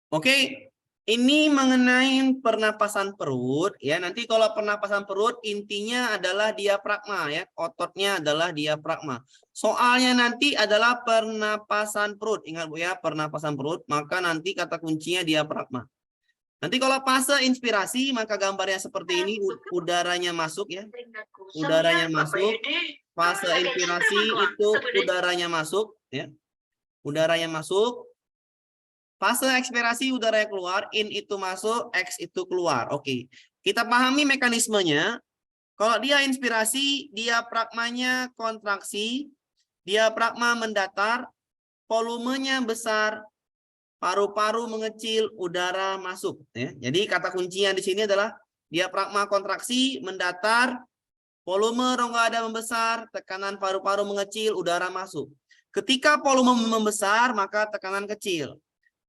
Oke, ini mengenai pernapasan perut ya. Nanti kalau pernapasan perut intinya adalah diafragma ya. Ototnya adalah diafragma. Soalnya nanti adalah pernapasan perut. Ingat Bu ya, pernapasan perut, maka nanti kata kuncinya diafragma. Nanti kalau fase inspirasi maka gambarnya seperti ini, udaranya masuk ya. Udaranya masuk. Fase inspirasi itu udaranya masuk ya. Udaranya masuk. Fase ekspirasi udara yang keluar, in itu masuk, X itu keluar. Oke, kita pahami mekanismenya. Kalau dia inspirasi, diafragmanya kontraksi, diafragma mendatar, volumenya besar, paru-paru mengecil, udara masuk. Ya. Jadi kata kuncinya di sini adalah diafragma kontraksi, mendatar, volume rongga dada membesar, tekanan paru-paru mengecil, udara masuk. Ketika volume membesar, maka tekanan kecil.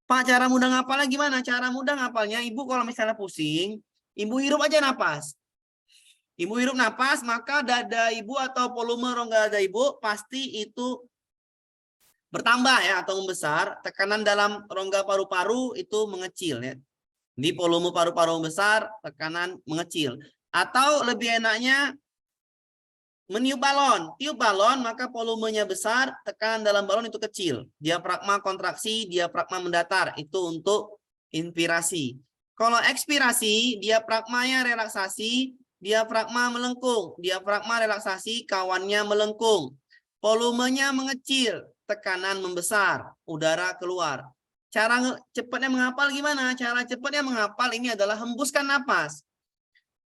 Pak, cara mudah ngapalnya gimana? Cara mudah ngapalnya, Ibu kalau misalnya pusing, Ibu hirup aja napas. Ibu hirup napas, maka dada Ibu atau volume rongga dada Ibu pasti itu bertambah ya atau membesar. Tekanan dalam rongga paru-paru itu mengecil ya. Di volume paru-paru besar, tekanan mengecil. Atau lebih enaknya meniup balon. Tiup balon maka volumenya besar, tekanan dalam balon itu kecil. Diafragma kontraksi, diafragma mendatar. Itu untuk inspirasi. Kalau ekspirasi, diafragmanya relaksasi, diafragma melengkung. Diafragma relaksasi, kawannya melengkung. Volumenya mengecil, tekanan membesar, udara keluar. Cara cepatnya menghafal gimana? Cara cepatnya menghafal ini adalah hembuskan napas.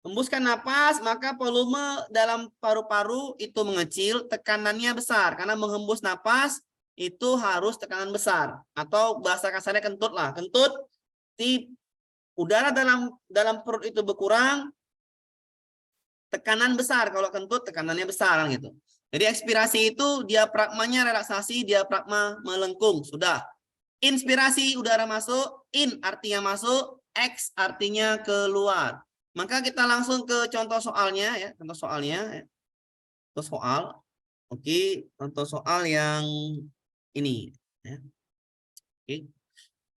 Hembuskan napas, maka volume dalam paru-paru itu mengecil, tekanannya besar. Karena menghembus napas itu harus tekanan besar. Atau bahasa kasarnya kentut lah. Kentut, di udara dalam perut itu berkurang, tekanan besar. Kalau kentut, tekanannya besar gitu. Jadi ekspirasi itu diafragmanya relaksasi, diafragma melengkung. Sudah. Inspirasi udara masuk, in artinya masuk, X artinya keluar. Maka kita langsung ke contoh soalnya ya, contoh soalnya ya. Contoh soal. Oke, contoh soal yang ini ya. Oke.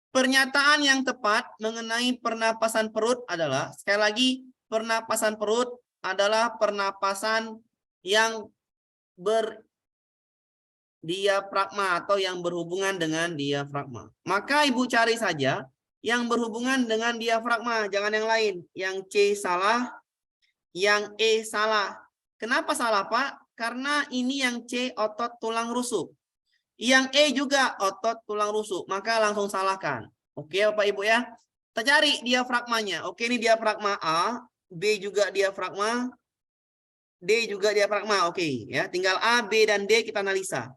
Pernyataan yang tepat mengenai pernapasan perut adalah, sekali lagi, pernapasan perut adalah pernapasan yang berdiafragma atau yang berhubungan dengan diafragma. Maka Ibu cari saja yang berhubungan dengan diafragma, jangan yang lain. Yang C salah, yang E salah. Kenapa salah, Pak? Karena ini yang C otot tulang rusuk. Yang E juga otot tulang rusuk, maka langsung salahkan. Oke, Bapak Ibu ya. Kita cari diafragmanya. Oke, ini diafragma A, B juga diafragma, D juga diafragma. Oke, ya. Tinggal A, B dan D kita analisa.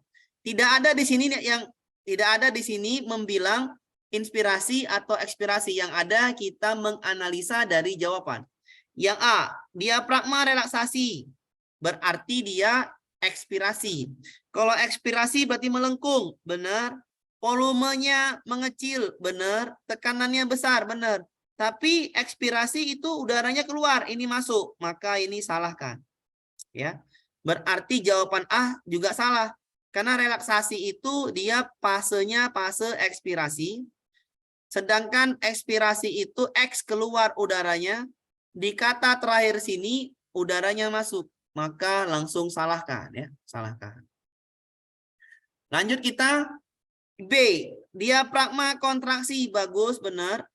Tidak ada di sini membilang inspirasi atau ekspirasi. Yang ada kita menganalisa dari jawaban. Yang A, diafragma relaksasi. Berarti dia ekspirasi. Kalau ekspirasi berarti melengkung, benar. Volumenya mengecil, benar. Tekanannya besar, benar. Tapi ekspirasi itu udaranya keluar, ini masuk, maka ini salahkan. Ya, berarti jawaban A juga salah. Karena relaksasi itu dia fasenya fase ekspirasi. Sedangkan ekspirasi itu X keluar udaranya. Di kata terakhir sini udaranya masuk. Maka langsung salahkan ya, salahkan. Lanjut kita B, diafragma kontraksi, bagus, benar.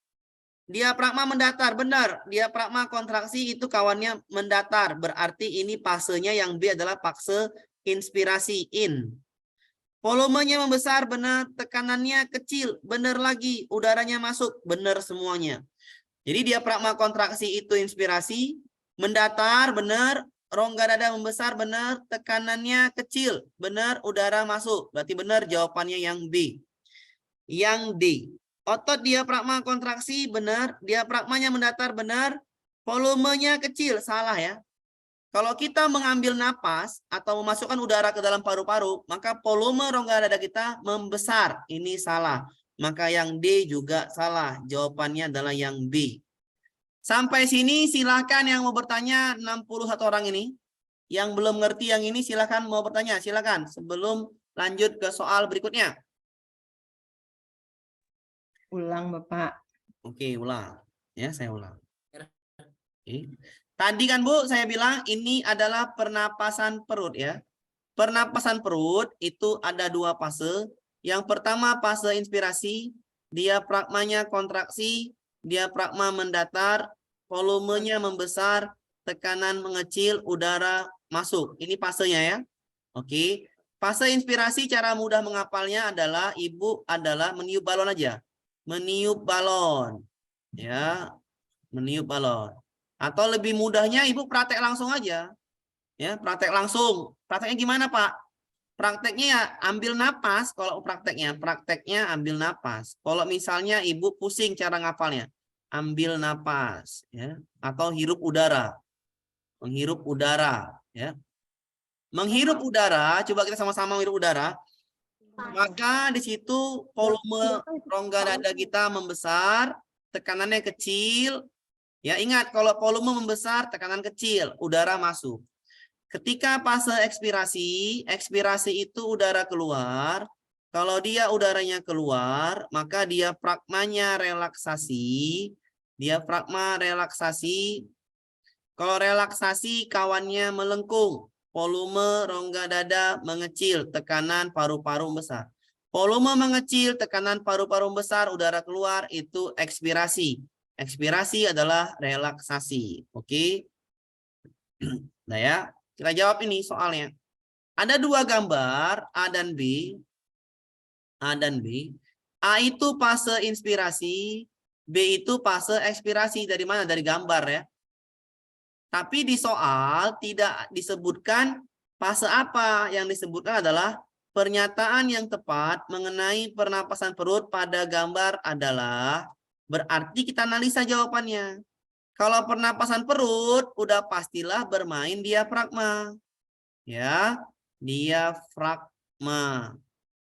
Diafragma mendatar, benar. Diafragma kontraksi itu kawannya mendatar, berarti ini fasenya yang B adalah fase inspirasi, in. Volumenya membesar, benar. Tekanannya kecil, benar lagi. Udaranya masuk, benar semuanya. Jadi diafragma kontraksi itu inspirasi, mendatar, benar. Rongga dada membesar, benar. Tekanannya kecil, benar. Udara masuk, berarti benar jawabannya yang B. Yang D, otot diafragma kontraksi, benar. Diafragmanya mendatar, benar. Volumenya kecil, salah ya. Kalau kita mengambil napas atau memasukkan udara ke dalam paru-paru, maka volume rongga dada kita membesar. Ini salah. Maka yang D juga salah. Jawabannya adalah yang B. Sampai sini silakan yang mau bertanya, 61 orang ini. Yang belum ngerti yang ini silakan mau bertanya. Silakan sebelum lanjut ke soal berikutnya. Ulang, Bapak. Oke, ulang. Ya, saya ulang. Oke. Tadi kan Bu, saya bilang ini adalah pernapasan perut ya. Pernapasan perut itu ada 2 fase. Yang pertama fase inspirasi, diafragmanya kontraksi, diafragma mendatar, volumenya membesar, tekanan mengecil, udara masuk. Ini fasenya ya. Oke. Fase inspirasi cara mudah menghafalnya adalah Ibu adalah meniup balon aja. Meniup balon. Ya, meniup balon. Atau lebih mudahnya Ibu praktek langsung aja. Ya, praktek langsung. Prakteknya gimana, Pak? Prakteknya ya ambil napas. Kalau prakteknya ambil napas. Kalau misalnya Ibu pusing cara ngapalnya, ambil napas, ya, atau hirup udara. Menghirup udara, ya. Menghirup udara, coba kita sama-sama menghirup udara. Maka di situ volume rongga dada kita membesar, tekanannya kecil. Ya, ingat kalau volume membesar, tekanan kecil, udara masuk. Ketika fase ekspirasi, ekspirasi itu udara keluar. Kalau dia udaranya keluar, maka diafragmanya relaksasi. Diafragma relaksasi. Kalau relaksasi, kawannya melengkung. Volume rongga dada mengecil, tekanan paru-paru besar. Volume mengecil, tekanan paru-paru besar, udara keluar, itu ekspirasi. Ekspirasi adalah relaksasi. Oke. Nah ya, kita jawab ini soalnya. Ada 2 gambar, A dan B. A dan B. A itu fase inspirasi, B itu fase ekspirasi. Dari mana? Dari gambar ya. Tapi di soal tidak disebutkan fase apa. Yang disebutkan adalah pernyataan yang tepat mengenai pernapasan perut pada gambar adalah, berarti kita analisa jawabannya. Kalau pernapasan perut, udah pastilah bermain diafragma. Ya, diafragma.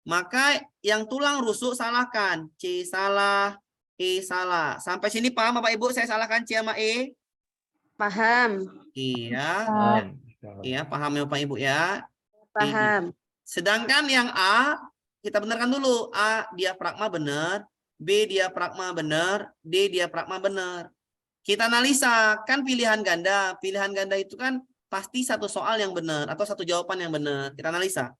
Maka yang tulang rusuk salahkan. C salah, E salah. Sampai sini paham Bapak Ibu? Saya salahkan C sama E? Paham. Iya. Iya, paham ya Bapak Ibu ya? Paham. Sedangkan yang A, kita benarkan dulu. A diafragma benar, B diafragma benar, D diafragma benar. Kita analisa, kan pilihan ganda. Pilihan ganda itu kan pasti satu soal yang benar atau satu jawaban yang benar. Kita analisa.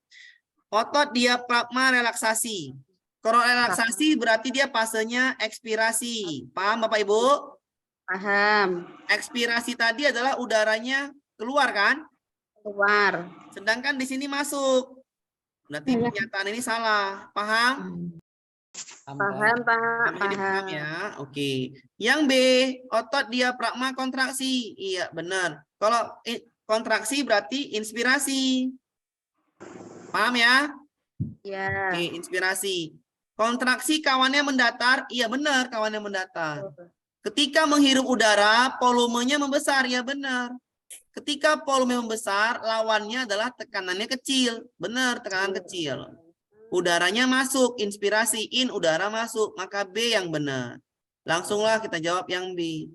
Otot diafragma relaksasi. Kalau relaksasi berarti dia fasenya ekspirasi. Paham Bapak Ibu? Paham. Ekspirasi tadi adalah udaranya keluar kan? Keluar. Sedangkan di sini masuk. Berarti pernyataan ini salah. Paham? Paham, Pak. Sampai sini paham ya. Oke. Yang B, otot diafragma kontraksi. Iya, benar. Kalau kontraksi berarti inspirasi. Paham ya? Ya. Oke, inspirasi. Kontraksi kawannya mendatar. Iya, benar kawannya mendatar. Ketika menghirup udara, volumenya membesar. Ya, benar. Ketika volume membesar, lawannya adalah tekanannya kecil. Benar, tekanan kecil. Udaranya masuk, inspirasi, in, udara masuk. Maka B yang benar. Langsunglah kita jawab yang B.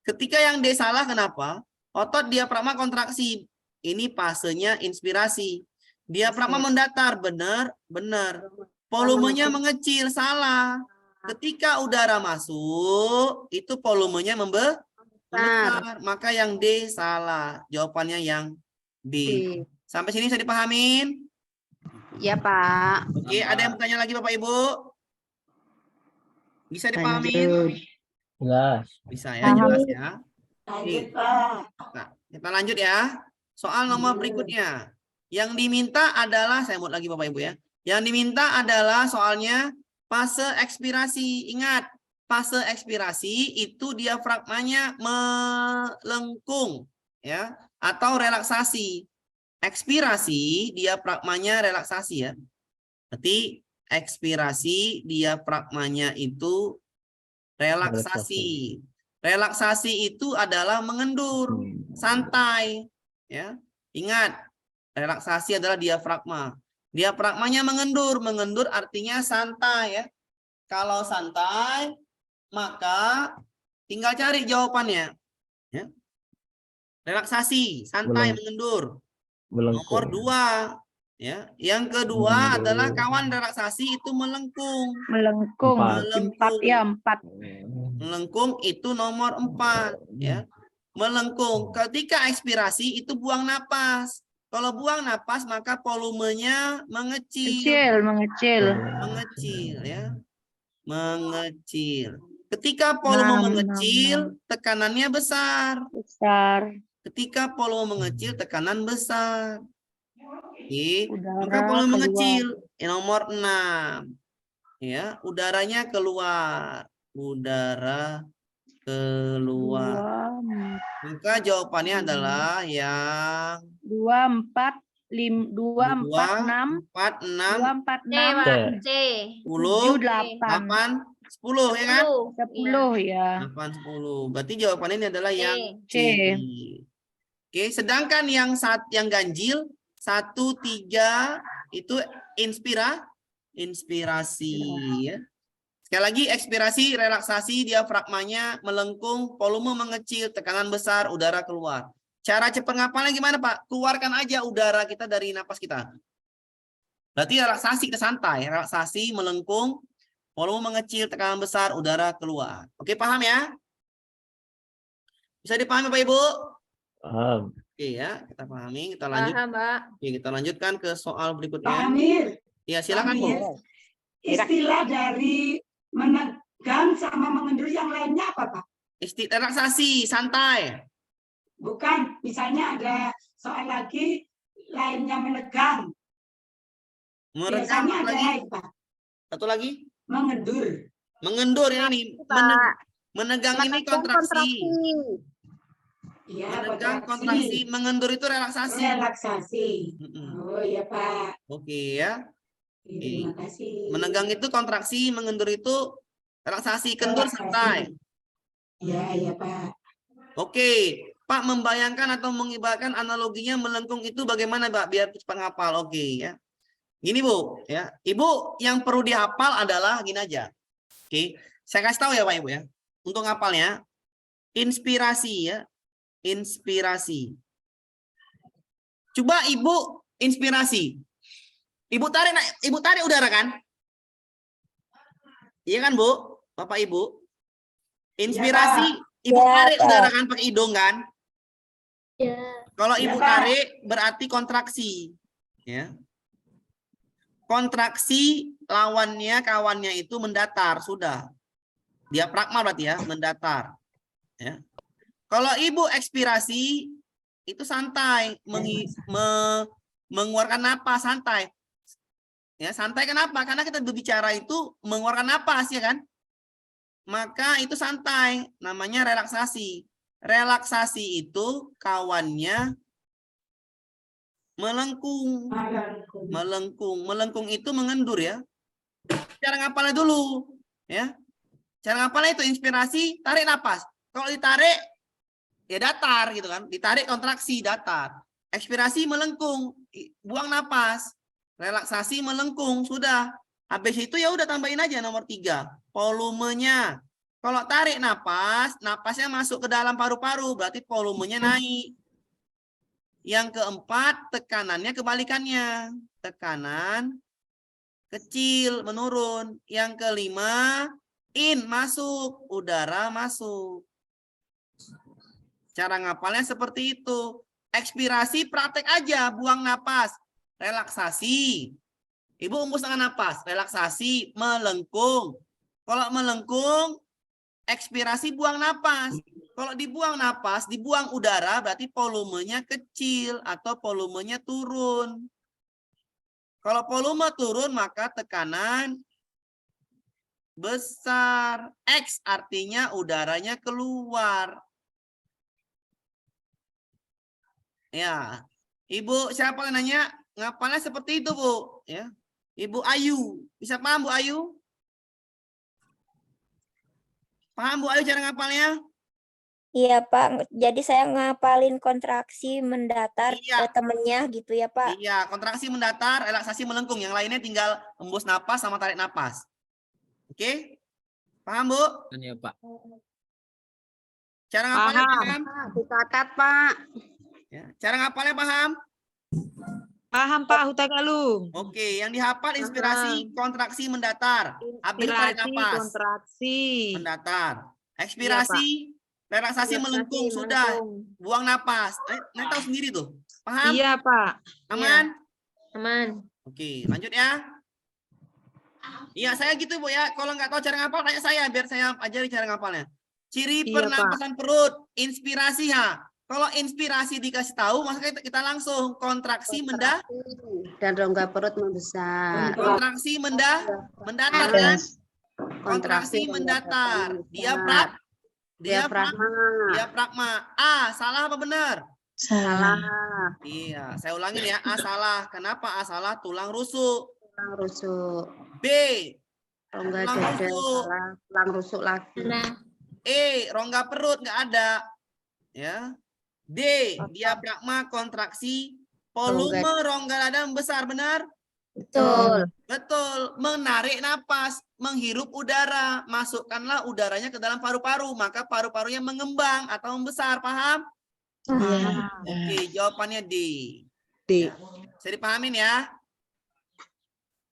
Ketika yang D salah, kenapa? Otot diafragma kontraksi. Ini fasenya inspirasi. Diafragma mendatar, benar, benar. Volumenya mengecil, salah. Ketika udara masuk, itu volumenya membesar. Maka yang D salah. Jawabannya yang B. Sampai sini bisa dipahamin? Ya, Pak. Oke, ada yang bertanya lagi Bapak Ibu? Bisa dipahamin? Jelas. Bisa ya, jelas ya. Oke. Nah, kita lanjut ya. Soal nomor berikutnya. Yang diminta adalah, saya buat lagi Bapak Ibu ya. Yang diminta adalah soalnya fase ekspirasi. Ingat, fase ekspirasi itu diafragmanya melengkung ya, atau relaksasi. Ekspirasi diafragmanya relaksasi ya. Berarti ekspirasi diafragmanya itu relaksasi. Relaksasi itu adalah mengendur, santai ya. Ingat, relaksasi adalah diafragma. Diafragmanya mengendur, mengendur artinya santai ya. Kalau santai, maka tinggal cari jawabannya. Ya. Relaksasi, santai, mengendur. Nomor 2. Ya, yang kedua adalah kawan relaksasi itu melengkung. Melengkung. Empat. 4 ya 4. Melengkung itu nomor 4 ya. Melengkung. Ketika ekspirasi itu buang napas. Kalau buang napas maka volumenya mengecil. Mengecil ya. Mengecil. Ketika volume mengecil, tekanannya besar. Ketika volume mengecil, tekanan besar. Oke. Maka volume mengecil. Nomor 6. Ya, udaranya keluar. Udara keluar. Maka jawabannya adalah yang 2, 4, 5, 2, 4, 6. 4, 6, 2, 4, 6. C. 10, 8. 8, 10 ya kan? 10 ya. 8, 10. Berarti jawabannya ini adalah yang C. C. Oke, sedangkan yang ganjil 1, 3 itu inspirasi ya. Sekali lagi ekspirasi, relaksasi, diafragmanya melengkung, volume mengecil, tekanan besar, udara keluar. Cara cepat ngapalnya gimana Pak? Keluarkan aja udara kita dari napas kita. Berarti relaksasi kita santai, relaksasi melengkung, volume mengecil, tekanan besar, udara keluar. Oke, paham ya? Bisa dipahami Pak Ibu? Paham. Oke ya, kita pahami, kita lanjut. Paham, Pak. Oke, kita lanjutkan ke soal berikutnya. Pak Amir, Ya, silakan Bu. istilah dari menegang sama mengendur yang lainnya apa, Pak? Relaksasi, santai. Bukan, misalnya ada soal lagi lainnya menegang. Meredam Biasanya ada lagi. lain, Pak. Satu lagi. Mengendur. Mengendur ini. Menegang ini kontraksi. Iya, Menegang kontraksi. Mengendur itu relaksasi. Relaksasi. Mm-mm. Oh iya, Pak. Oke ya. Terima kasih. Menegang itu kontraksi, mengendur itu relaksasi. Kendur santai. Iya, iya, Pak. Oke, Pak membayangkan atau mengibaratkan analoginya melengkung itu bagaimana Pak biar cepat hafal. Oke ya. Gini Bu, ya. Ibu yang perlu dihafal adalah gini aja. Oke, saya kasih tahu ya Pak Ibu ya. Untuk ngapalnya inspirasi ya. Inspirasi. Coba Ibu inspirasi. Ibu tarik udara kan? Iya kan Bu? Bapak Ibu. Inspirasi, Ibu tarik udara kan pakai hidung kan? Kalau Ibu tarik berarti kontraksi. Ya. Kontraksi lawannya kawannya itu mendatar, sudah. Diafragma berarti ya, mendatar. Ya. Kalau Ibu ekspirasi itu santai, mengeluarkan napas santai. Ya, santai kenapa? Karena kita berbicara itu mengeluarkan napas ya kan? Maka itu santai, namanya relaksasi. Relaksasi itu kawannya melengkung. Melengkung itu mengendur ya. Cara ngapalnya dulu ya. Cara ngapalnya itu inspirasi, tarik napas. Kalau ditarik ya datar gitu kan. Ditarik kontraksi datar. Ekspirasi melengkung, buang napas. Relaksasi melengkung, sudah. Habis itu ya udah tambahin aja nomor 3, volumenya. Kalau tarik napas, napasnya masuk ke dalam paru-paru, berarti volumenya naik. Yang keempat, tekanannya kebalikannya. Tekanan kecil, menurun. Yang kelima, in, masuk. Udara masuk. Cara ngapalnya seperti itu. Ekspirasi praktek aja, buang napas. Relaksasi. Ibu embus dengan napas. Relaksasi, melengkung. Kalau melengkung, ekspirasi buang napas. Kalau dibuang napas, dibuang udara, berarti volumenya kecil atau volumenya turun. Kalau volume turun, maka tekanan besar. X artinya udaranya keluar. Ya, Ibu siapa yang nanya? Ngapalnya seperti itu, Bu. Ya, Ibu Ayu. Bisa paham, Bu Ayu? Paham, Bu Ayu, cara ngapalnya? Iya, Pak. Jadi saya ngapalin kontraksi mendatar Iya. ke temennya gitu ya, Pak. Iya, kontraksi mendatar, relaksasi melengkung. Yang lainnya tinggal embus napas sama tarik napas. Oke? Paham, Bu? Iya, Pak. Cara ngapalnya Paham. paham? Dicatat, Pak. Ya. Cara ngapalnya paham? Paham Pak Hutagalung? Oke, yang dihafal inspirasi, kontraksi, mendatar. Habis tarik Inspirasi, napas, kontraksi. mendatar. Iya, Ekspirasi, relaksasi, melengkung, sudah. Buang napas. Nanti tahu sendiri tuh. Paham? Iya Pak. Aman? Aman. Oke, lanjut ya. Iya, saya gitu Bu ya. Kalau nggak tahu cara ngapal, tanya saya biar saya ajari cara ngapalnya. Ciri Iya, pernapasan perut, inspirasi ya. Kalau inspirasi dikasih tahu, maka kita langsung kontraksi Dan rongga perut membesar. kontraksi mendatar kan? Kontraksi mendatar. Diafragma. A, salah apa benar? Salah. Iya, saya ulangin ya. A salah. Kenapa A salah? Tulang rusuk. Tulang rusuk. B, Rongga Tulang dada rusuk. salah. Tulang rusuk lagi. E, rongga perut nggak ada. Ya. D, diafragma kontraksi. Volume rongga dada membesar, benar? Betul. Betul. Menarik napas, menghirup udara. Masukkanlah udaranya ke dalam paru-paru. Maka paru-parunya mengembang atau membesar. Paham? Oke, jawabannya D. D. Bisa dipahamin ya?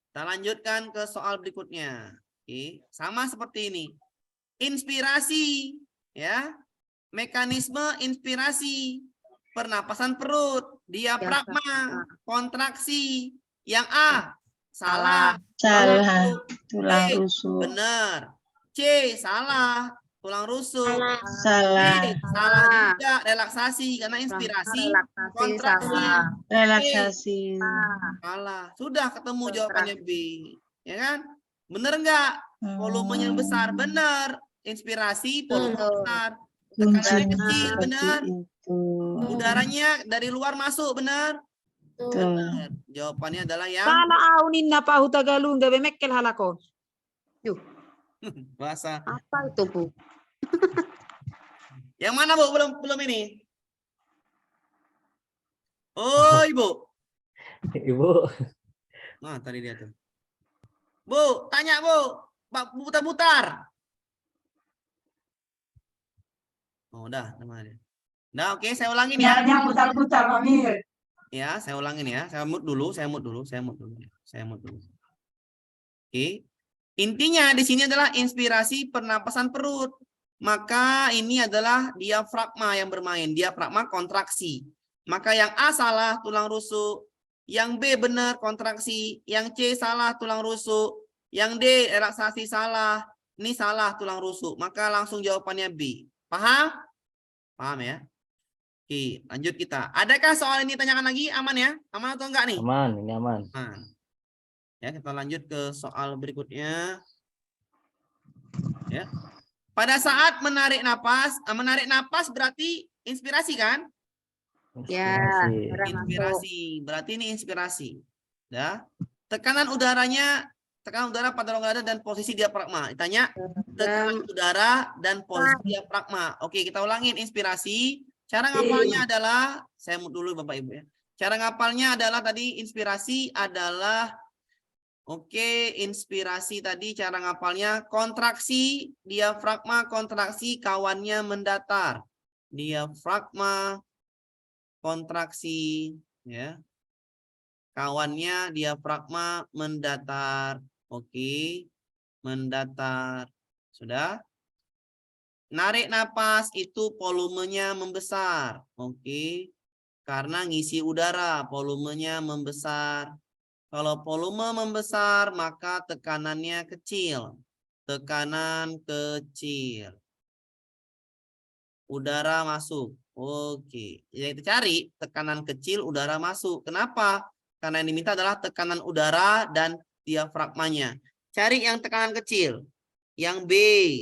Kita lanjutkan ke soal berikutnya. Oke, sama seperti ini. Inspirasi, ya. Mekanisme inspirasi. Pernapasan perut, diafragma, kontraksi. Yang A, salah. Salah. Tulang B, rusuk. benar. C, salah. Tulang rusuk. Salah. D, salah juga. Relaksasi karena inspirasi. Relaksasi Kontraksi. salah. Relaksasi. Salah. Sudah ketemu jawabannya B. Ya kan? Bener nggak? Volumenya besar. Benar. Inspirasi, volume besar. Tekanannya kecil. Benar. Udaranya dari luar masuk. Benar. Benar. Jawabannya adalah yang Sana aunin na Pak Hutagalung gabe mekkel halako. bahasa. Apa itu, Bu? Yang mana Bu? Belum ini. Oh, Ibu. Ibu. Nah, tadi dia tuh. Bu, tanya Bu. Putar-putar. Oh, udah, teman. Nah, oke, saya ulangin ya. Hanya putar-putar, Pak Mir. Ya, saya ulangin ya. Saya mute dulu. Oke. Intinya di sini adalah inspirasi pernapasan perut. Maka ini adalah diafragma yang bermain. Diafragma kontraksi. Maka yang A salah, tulang rusuk. Yang B benar, kontraksi. Yang C salah, tulang rusuk. Yang D, relaksasi salah. Ini salah, tulang rusuk. Maka langsung jawabannya B. Paham? Paham ya? Oke, lanjut kita. Adakah soal ini tanyakan lagi? Aman ya? Aman atau enggak nih? Aman, ini aman. Aman. Ya, kita lanjut ke soal berikutnya. Ya. Pada saat menarik napas berarti inspirasi kan? Ya. Inspirasi. Inspirasi. Berarti ini inspirasi. Ya. Tekanan udara pada rongga dada dan posisi diafragma. Ditanya tekanan udara dan posisi diafragma. Oke, kita ulangin inspirasi. Cara ngapalnya adalah, saya mute dulu Bapak Ibu ya. Cara ngapalnya adalah tadi inspirasi adalah, oke, inspirasi tadi cara ngapalnya kontraksi, diafragma, kontraksi, kawannya mendatar. Diafragma, kontraksi, ya. Kawannya diafragma mendatar. Oke, mendatar. Sudah? Narik napas itu volumenya membesar. Oke. Karena ngisi udara, volumenya membesar. Kalau volume membesar, maka tekanannya kecil. Tekanan kecil. Udara masuk. Oke. Yang kita cari tekanan kecil, udara masuk. Kenapa? Karena yang diminta adalah tekanan udara dan diafragmanya. Cari yang tekanan kecil. Yang B,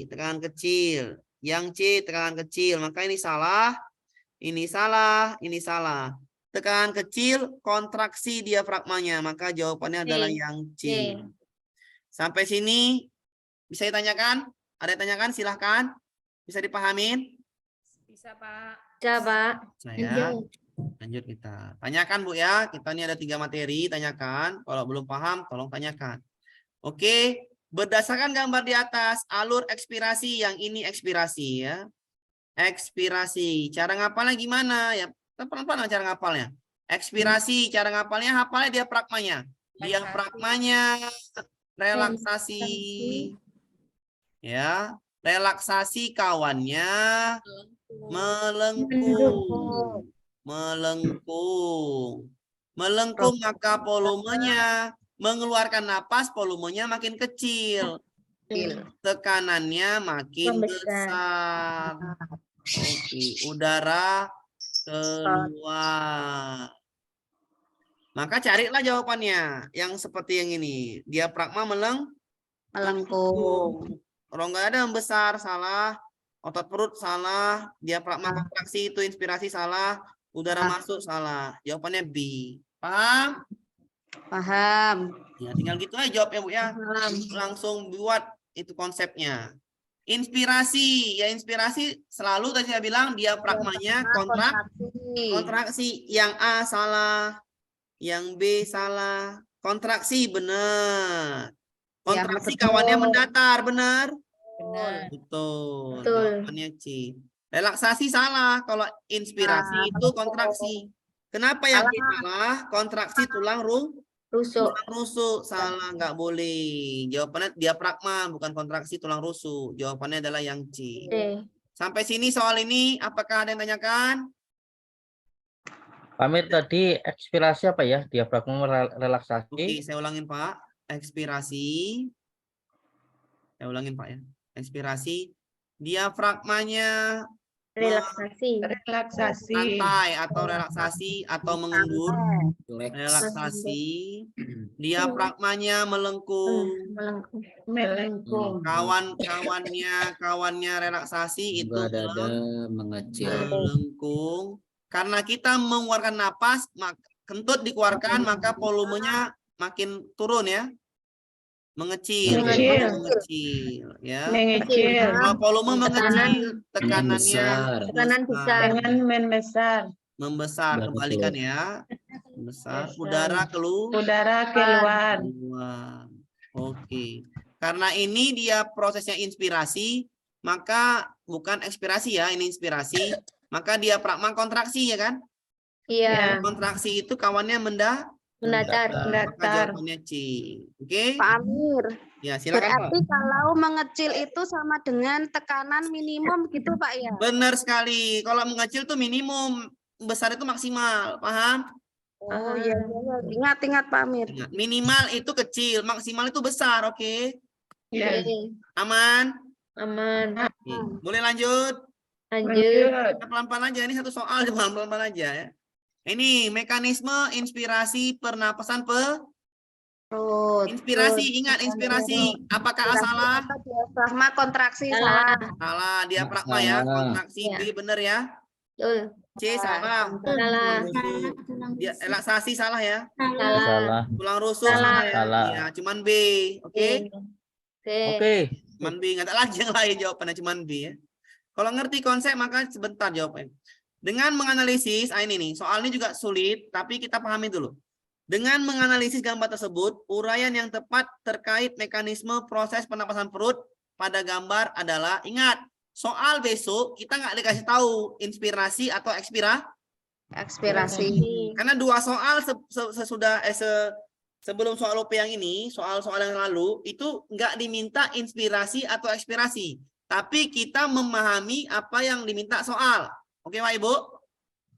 tekanan kecil. Yang C, tekanan kecil. Maka ini salah. Ini salah. Ini salah. Tekanan kecil, kontraksi diafragmanya. Maka jawabannya adalah yang C. Sampai sini bisa ditanyakan? Ada yang tanyakan? Silahkan. Bisa dipahamin? Bisa, Pak. Bisa, Pak. Saya lanjut kita. Tanyakan Bu ya. Kita ini ada 3 materi. Tanyakan. Kalau belum paham, tolong tanyakan. Oke. Berdasarkan gambar di atas, alur ekspirasi, yang ini ekspirasi ya. Ekspirasi. Cara ngapalnya gimana? Ya, pelan-pelan cara ngapalnya. Ekspirasi, cara ngapalnya, hafalnya diafragmanya. Diafragmanya relaksasi. Ya, relaksasi kawannya melengkung. Melengkung. Melengkung maka volumenya mengeluarkan napas, volumenya makin kecil. Tekanannya makin besar. Oke, udara keluar. Maka carilah jawabannya yang seperti yang ini. Diafragma Melengkung. rongga dada membesar, salah. Otot perut salah. Diafragma kontraksi itu inspirasi salah. Udara masuk salah. Jawabannya B. Paham? Paham. Ya, tinggal gitu aja jawab ya, Bu ya. Langsung buat itu konsepnya. Inspirasi, ya inspirasi selalu tadi saya bilang diafragmanya kontraksi. Yang A salah, yang B salah. Kontraksi benar. Kontraksi kawannya mendatar, benar? Betul. Jawabannya C. Relaksasi salah. Kalau inspirasi itu kontraksi. Kenapa yang B salah? Kontraksi tulang Rusuk. tulang rusuk. Salah, nggak boleh. Jawabannya diafragma, bukan kontraksi tulang rusuk. Jawabannya adalah yang C. Sampai sini soal ini, apakah ada yang tanyakan? Pamir tadi ekspirasi apa ya? Diafragma relaksasi. Oke, saya ulangin Pak. Ekspirasi. Saya ulangin Pak ya. Ekspirasi. Diafragmanya Relaksasi. santai atau relaksasi atau mengendur. Relaksasi. Diafragmanya melengkung. Kawannya relaksasi itu melengkung. Karena kita mengeluarkan napas, kentut dikeluarkan, maka volumenya makin turun ya. Mengecil ya. Kalau volume mengecil, tekanannya membesar, kembalikan ya. Membesar, udara keluar. Oke. Karena ini dia prosesnya inspirasi, maka bukan ekspirasi ya, ini inspirasi. Maka diafragma kontraksi ya kan? Iya. Kontraksi itu kawannya mendatar. Maka jawabannya C. Oke? Pak Amir. Ya, silakan Berarti Pak. kalau mengecil itu sama dengan tekanan minimum gitu Pak ya? Benar sekali. Kalau mengecil tuh minimum, besar itu maksimal. Paham? Oh iya. Ingat Pak Amir. Ingat, minimal itu kecil, maksimal itu besar, oke? Aman? Oke. Boleh lanjut? Kita pelan-pelan aja, ini satu soal pelan-pelan aja ya. Ini mekanisme inspirasi pernapasan Perut. inspirasi, ingat inspirasi. Apakah A salah? Diafragma kontraksi salah. Salah, diafragma ya, kontraksi. B benar ya. C salah. Relaksasi salah ya. Salah. Tulang rusuk salah ya. Salah. Ya, cuman B, oke? Oke. Cuman B, nggak ada lagi yang lain jawabannya cuman B ya. Kalau ngerti konsep maka sebentar jawabannya. Dengan menganalisis, ini nih, soal ini juga sulit, tapi kita pahami dulu. Dengan menganalisis gambar tersebut, uraian yang tepat terkait mekanisme proses pernapasan perut pada gambar adalah, ingat, soal besok kita nggak dikasih tahu inspirasi atau Ekspirasi. karena dua soal sebelum soal OP yang ini, soal-soal yang lalu, itu nggak diminta inspirasi atau ekspirasi. Tapi kita memahami apa yang diminta soal. Oke Pak Ibu?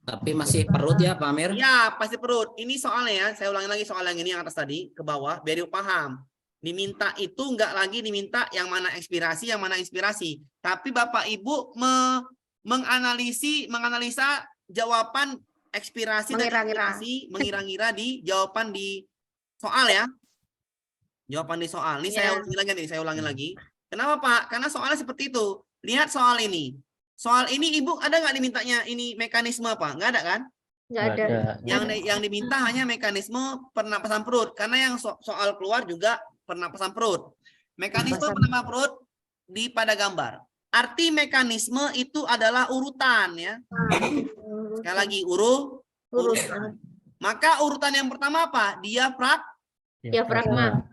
Tapi masih perut ya Pak Amir? Ya, pasti perut. Ini soalnya ya, saya ulangi lagi soal yang ini yang atas tadi, ke bawah, biar Ibu paham. Diminta itu nggak lagi diminta yang mana ekspirasi, yang mana inspirasi. Tapi Bapak Ibu menganalisa jawaban ekspirasi dan inspirasi, mengira-ngira di jawaban di soal ya. Jawaban di soal. Ini saya ulangi lagi. Kenapa Pak? Karena soalnya seperti itu. Lihat soal ini. Soal ini Ibu ada nggak dimintanya ini mekanisme apa? Nggak ada kan? Nggak ada. Yang diminta hanya mekanisme pernapasan perut. Karena yang soal keluar juga pernapasan perut. Mekanisme pernapasan perut pada gambar. Arti mekanisme itu adalah urutan ya. Sekali lagi urutan. Maka urutan yang pertama apa? Diafragma.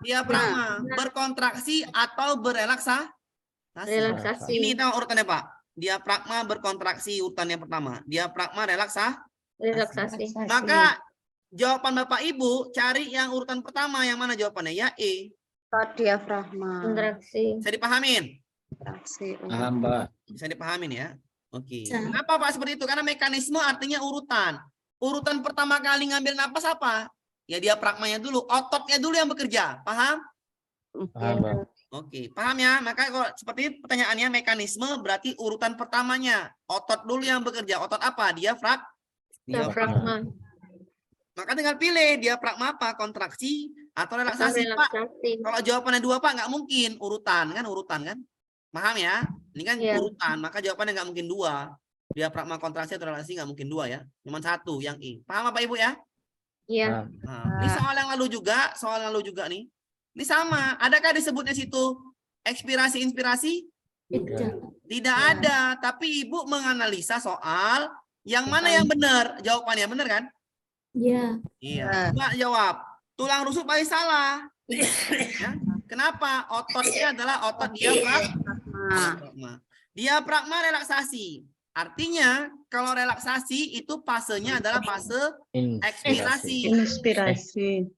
Berkontraksi atau berelaksasi. Ini tahu urutannya Pak. Diafragma berkontraksi urutan yang pertama. Diafragma relaksasi. Relaksasi. Maka jawaban Bapak Ibu cari yang urutan pertama, yang mana jawabannya? Ya E. Otot diafragma. Kontraksi. Bisa dipahamin? Kontraksi. Paham, Pak. Bisa dipahamin ya? Oke. Bisa. Kenapa Pak seperti itu? Karena mekanisme artinya urutan. Urutan pertama kali ngambil napas apa? Ya diafragmanya dulu, ototnya dulu yang bekerja. Paham? Paham, Pak. Oke, paham ya? Maka kalau seperti ini pertanyaannya mekanisme berarti urutan pertamanya. Otot dulu yang bekerja. Otot apa? Diafragma. Maka tinggal pilih diafragma apa? Kontraksi atau relaksasi, Pak. Kalau jawabannya 2, Pak, nggak mungkin. Urutan kan? Paham ya? Ini kan Iya. urutan, maka jawabannya nggak mungkin 2. Diafragma kontraksi atau relaksasi nggak mungkin 2 ya. Cuma 1, yang E. Paham Bapak Ibu ya? Iya. Paham. Nah, ini soal yang lalu juga nih. Ini sama. Adakah disebutnya situ ekspirasi inspirasi? Tidak ada. Tapi Ibu menganalisa soal yang mana yang benar. Jawabannya benar kan? Iya. Iya. Coba jawab. Tulang rusuk pasti salah. Ya. Kenapa? Ototnya adalah otot diafragma. Diafragma relaksasi. Artinya kalau relaksasi itu fasenya adalah fase ekspirasi. Inspirasi.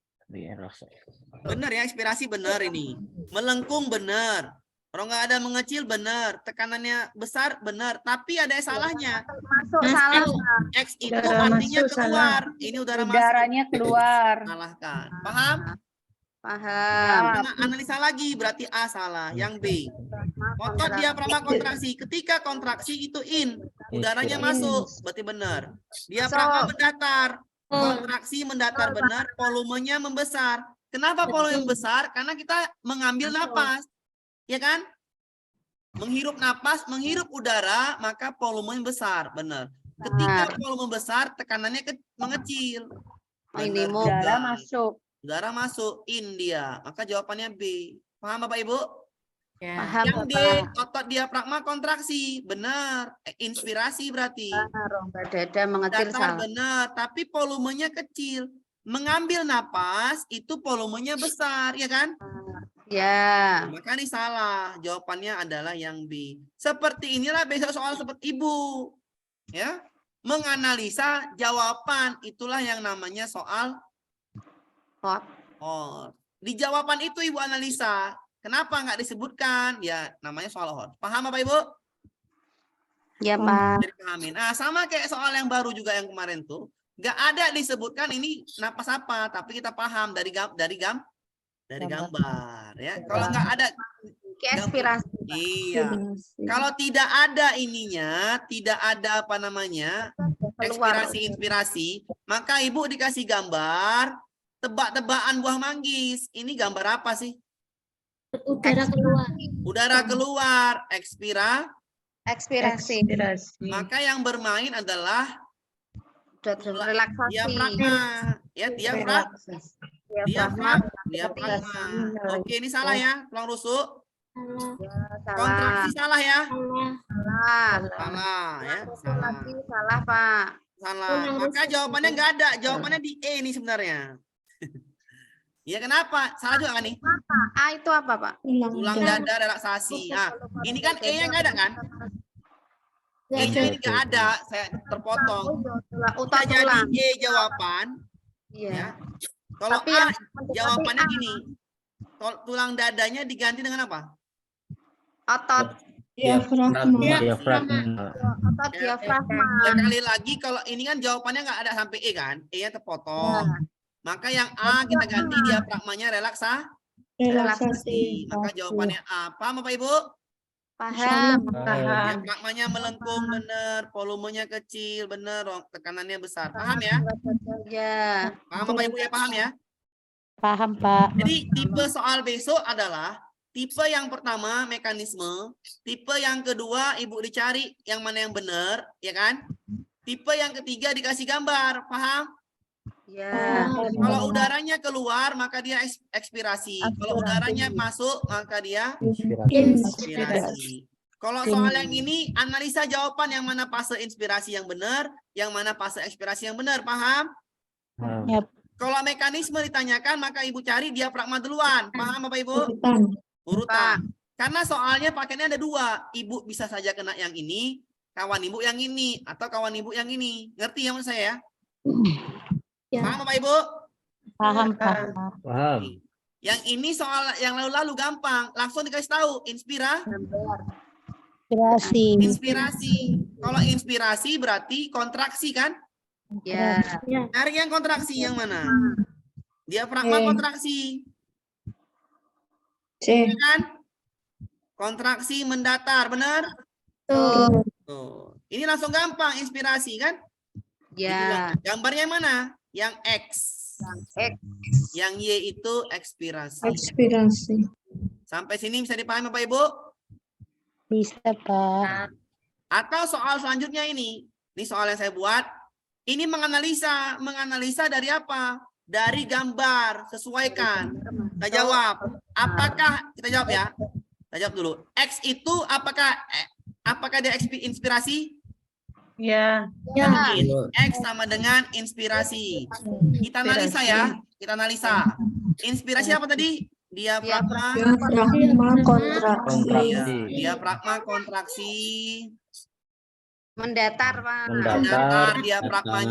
Benar ya, ekspirasi benar ini. Melengkung benar. Kalau nggak ada mengecil benar. Tekanannya besar benar. Tapi ada salahnya. Masuk salah. X itu Udara artinya masuk, keluar. Ini udara masuk. Udaranya keluar. Salahkan. Paham? Paham. Nah, analisa lagi berarti A salah. Yang B. Otot diafragma kontraksi. Ketika kontraksi itu in. Udaranya masuk. Berarti benar. Diafragma mendatar. Kontraksi mendatar benar. Volumenya membesar. Kenapa volume besar? Karena kita mengambil napas. Ya kan? Menghirup napas, menghirup udara, maka volumenya besar. Benar. Ketika volume besar, tekanannya mengecil. Minimum. Benar Udara juga. masuk. Udara masuk, India. Maka jawabannya B. Paham Bapak Ibu? Paham, Yang D, Bapak. otot diafragma kontraksi. Benar. Inspirasi berarti. Rongga dada mengecil Datar salah. benar, tapi volumenya kecil. Mengambil napas, itu volumenya besar, ya kan? Ya. Maka ini salah. Jawabannya adalah yang B. Seperti inilah besok soal seperti Ibu. Ya. Menganalisa jawaban. Itulah yang namanya soal Hot. hot. Di jawaban itu Ibu analisa. Kenapa nggak disebutkan? Ya, namanya soal hot. Paham Bapak Ibu? Ya, Pak. Jadi pahamin. Nah, sama kayak soal yang baru juga yang kemarin tuh. Nggak ada disebutkan ini napas apa. Tapi kita paham dari gambar. Ya. Kalau nggak ada. Ekspirasi. Iya. Kalau tidak ada ininya, tidak ada apa namanya, ekspirasi-inspirasi, maka Ibu dikasih gambar, tebak-tebakan buah manggis. Ini gambar apa sih? Udara keluar. Udara keluar, Ekspirasi. maka yang bermain adalah Relaksasi. diafragma. Ya, diafragma. Oke, ini salah ya, tulang rusuk. Salah. Kontraksi salah ya. Salah. Salah ya, salah. Lagi salah, Pak. Salah. Maka jawabannya nggak ada. Jawabannya di E nih sebenarnya. Ya kenapa? Salah juga kan nih? A itu apa, Pak? Tulang dada relaksasi. Nah, ini kan E-nya nggak ada kan? E-nya ini nggak ada. Saya terpotong. Utak Bisa jadi tulang. E jawaban. Iya. Ya. Kalau Tapi A yang jawabannya A. gini. Tulang dadanya diganti dengan apa? Otot. Diafragma. Otot diafragma. Sekali lagi kalau ini kan jawabannya nggak ada sampai E kan? E-nya terpotong. Maka yang A kita ganti diafragmanya relaksasi. Maka jawabannya A. Paham Bapak Ibu? Paham. Diafragmanya melengkung benar, volumenya kecil benar, tekanannya besar. Paham ya? Ya. Paham Bapak Ibu ya? Paham ya? Paham, Pak. Jadi tipe soal besok adalah tipe yang pertama mekanisme, tipe yang kedua Ibu dicari yang mana yang benar, ya kan? Tipe yang ketiga dikasih gambar, paham? Ya. Kalau udaranya keluar maka dia ekspirasi. Kalau udaranya masuk maka dia inspirasi. Kalau soal yang ini analisa jawaban yang mana fase inspirasi yang benar, yang mana fase ekspirasi yang benar, paham? Kalau mekanisme ditanyakan maka Ibu cari diafragma duluan, paham Bapak Ibu? Urutan. Karena soalnya paketnya ada 2. Ibu bisa saja kena yang ini, kawan Ibu yang ini, atau kawan Ibu yang ini. Ngerti ya maksud saya? Paham Bapak Ibu? Paham. Paham. Yang ini soal yang lalu-lalu gampang, langsung dikasih tahu inspirasi. Kalau inspirasi berarti kontraksi kan? Ya. Cari yang kontraksi yang mana? Diafragma kontraksi. Ya kan? Kontraksi mendatar, benar? Tuh. Tuh. Ini langsung gampang inspirasi kan? Ya. Gambarnya mana? Yang X. X. Yang Y itu ekspirasi. Ekspirasi. Sampai sini bisa dipahami Bapak Ibu? Bisa, Pak. Atau soal selanjutnya ini soal yang saya buat. Ini menganalisa dari apa? Dari gambar, sesuaikan. Kita jawab. Apakah kita jawab ya? Kita jawab dulu. X itu apakah dia inspirasi? Ya. Yakin. X sama dengan inspirasi. Kita analisa ya. Kita analisa. Inspirasi apa tadi? Diafragma. Kontraksi. Diafragma kontraksi. Mendatar, Pak. Mendatar diafragma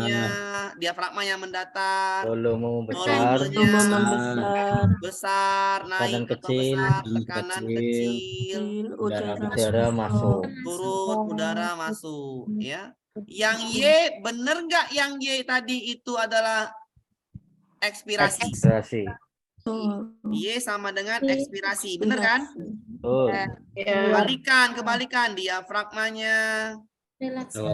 yang mendatar. Volume besar. Volumenya besar, naik Tekanan atau kecil. besar, tekanan kecil, Udara masuk. turun udara masuk, ya. Yang Y bener nggak? Yang Y tadi itu adalah ekspirasi. Ekspirasi. Y sama dengan ekspirasi, bener kan? Betul. Kebalikan diafragmanya Relaksasi.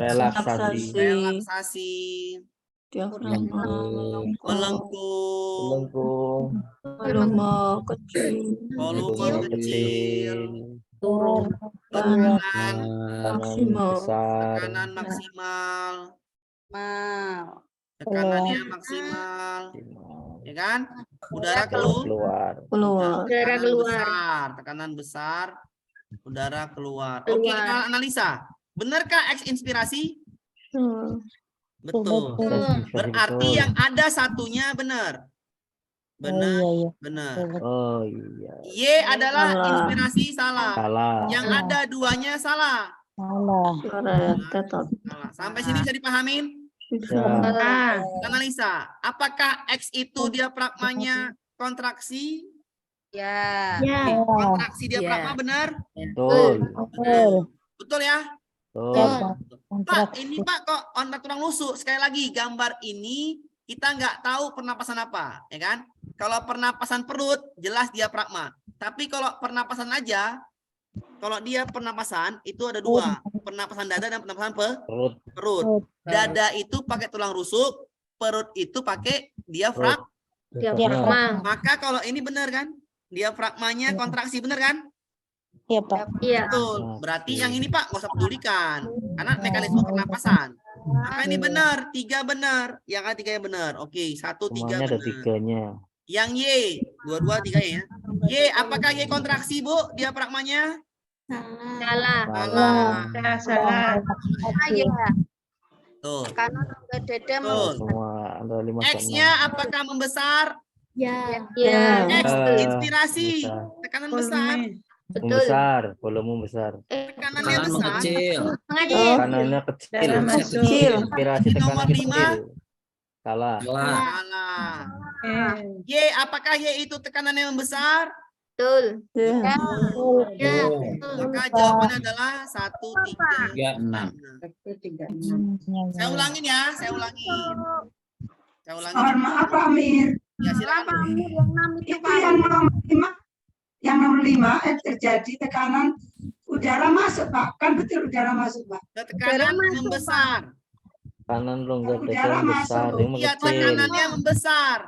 melengkung, Melengkung. volume kecil, Turun. tekanan Besar. tekanan maksimal, Mau. tekanannya maksimal, ya kan? Udara Keluar. tekanan besar, udara keluar. Oke, kita analisa. Benarkah X inspirasi? Betul. Berarti yang ada satunya benar. Benar. Oh iya. Y adalah inspirasi salah. Salah. Yang ada duanya salah. Salah. Sampai sini bisa dipahamin? Ya. Analisa. Apakah X itu diafragmanya kontraksi? Ya. Kontraksi diafragma benar? Betul. Betul ya? Betul. Pak, ini Pak kok otak kurang lusuh. Sekali lagi, gambar ini kita nggak tahu pernapasan apa, ya kan? Kalau pernapasan perut, jelas diafragma. Tapi kalau pernapasan aja, kalau dia pernapasan itu ada dua, pernapasan dada dan pernapasan perut. Dada itu pakai tulang rusuk, perut itu pakai diafragma. Maka kalau ini benar kan? Diafragmanya kontraksi, benar kan? Iya, Pak. Betul. Berarti yang ini Pak nggak usah pedulikan, karena mekanisme pernapasan. Maka ini benar, 3 benar. Yang A 3 benar. Oke, 1, 3 Semuanya ada benar. 3-nya. Yang Y, 2, 3 ya. Y, apakah Y kontraksi Bu? Diafragmanya? Salah. Salah. Ya. Tuh. Kanan ke dada Betul. Semua ada 5 ke 6. X-nya apakah membesar? Ya. X, inspirasi. Besar. Tekanan besar. Membesar, volume besar. Tekanannya Tekanan besar. kecil. Tekanannya kecil. Kecil. Inspirasi Nomor tekanannya 5. kecil. Salah. Salah. Salah. Y, apakah Y itu tekanannya membesar? Betul. Maka jawabannya adalah 1, 3, 6. Saya ulangin ya, saya ulangin. Mohon maaf Pak Amir. Ya silakan. Yang 6 itu Itu yang nomor 5 terjadi tekanan udara masuk Pak. Kan betul udara masuk Pak. Tekanan membesar. Kanan longgar Udara tekan besar, masuk. yang Iya, kecil. tekanannya membesar.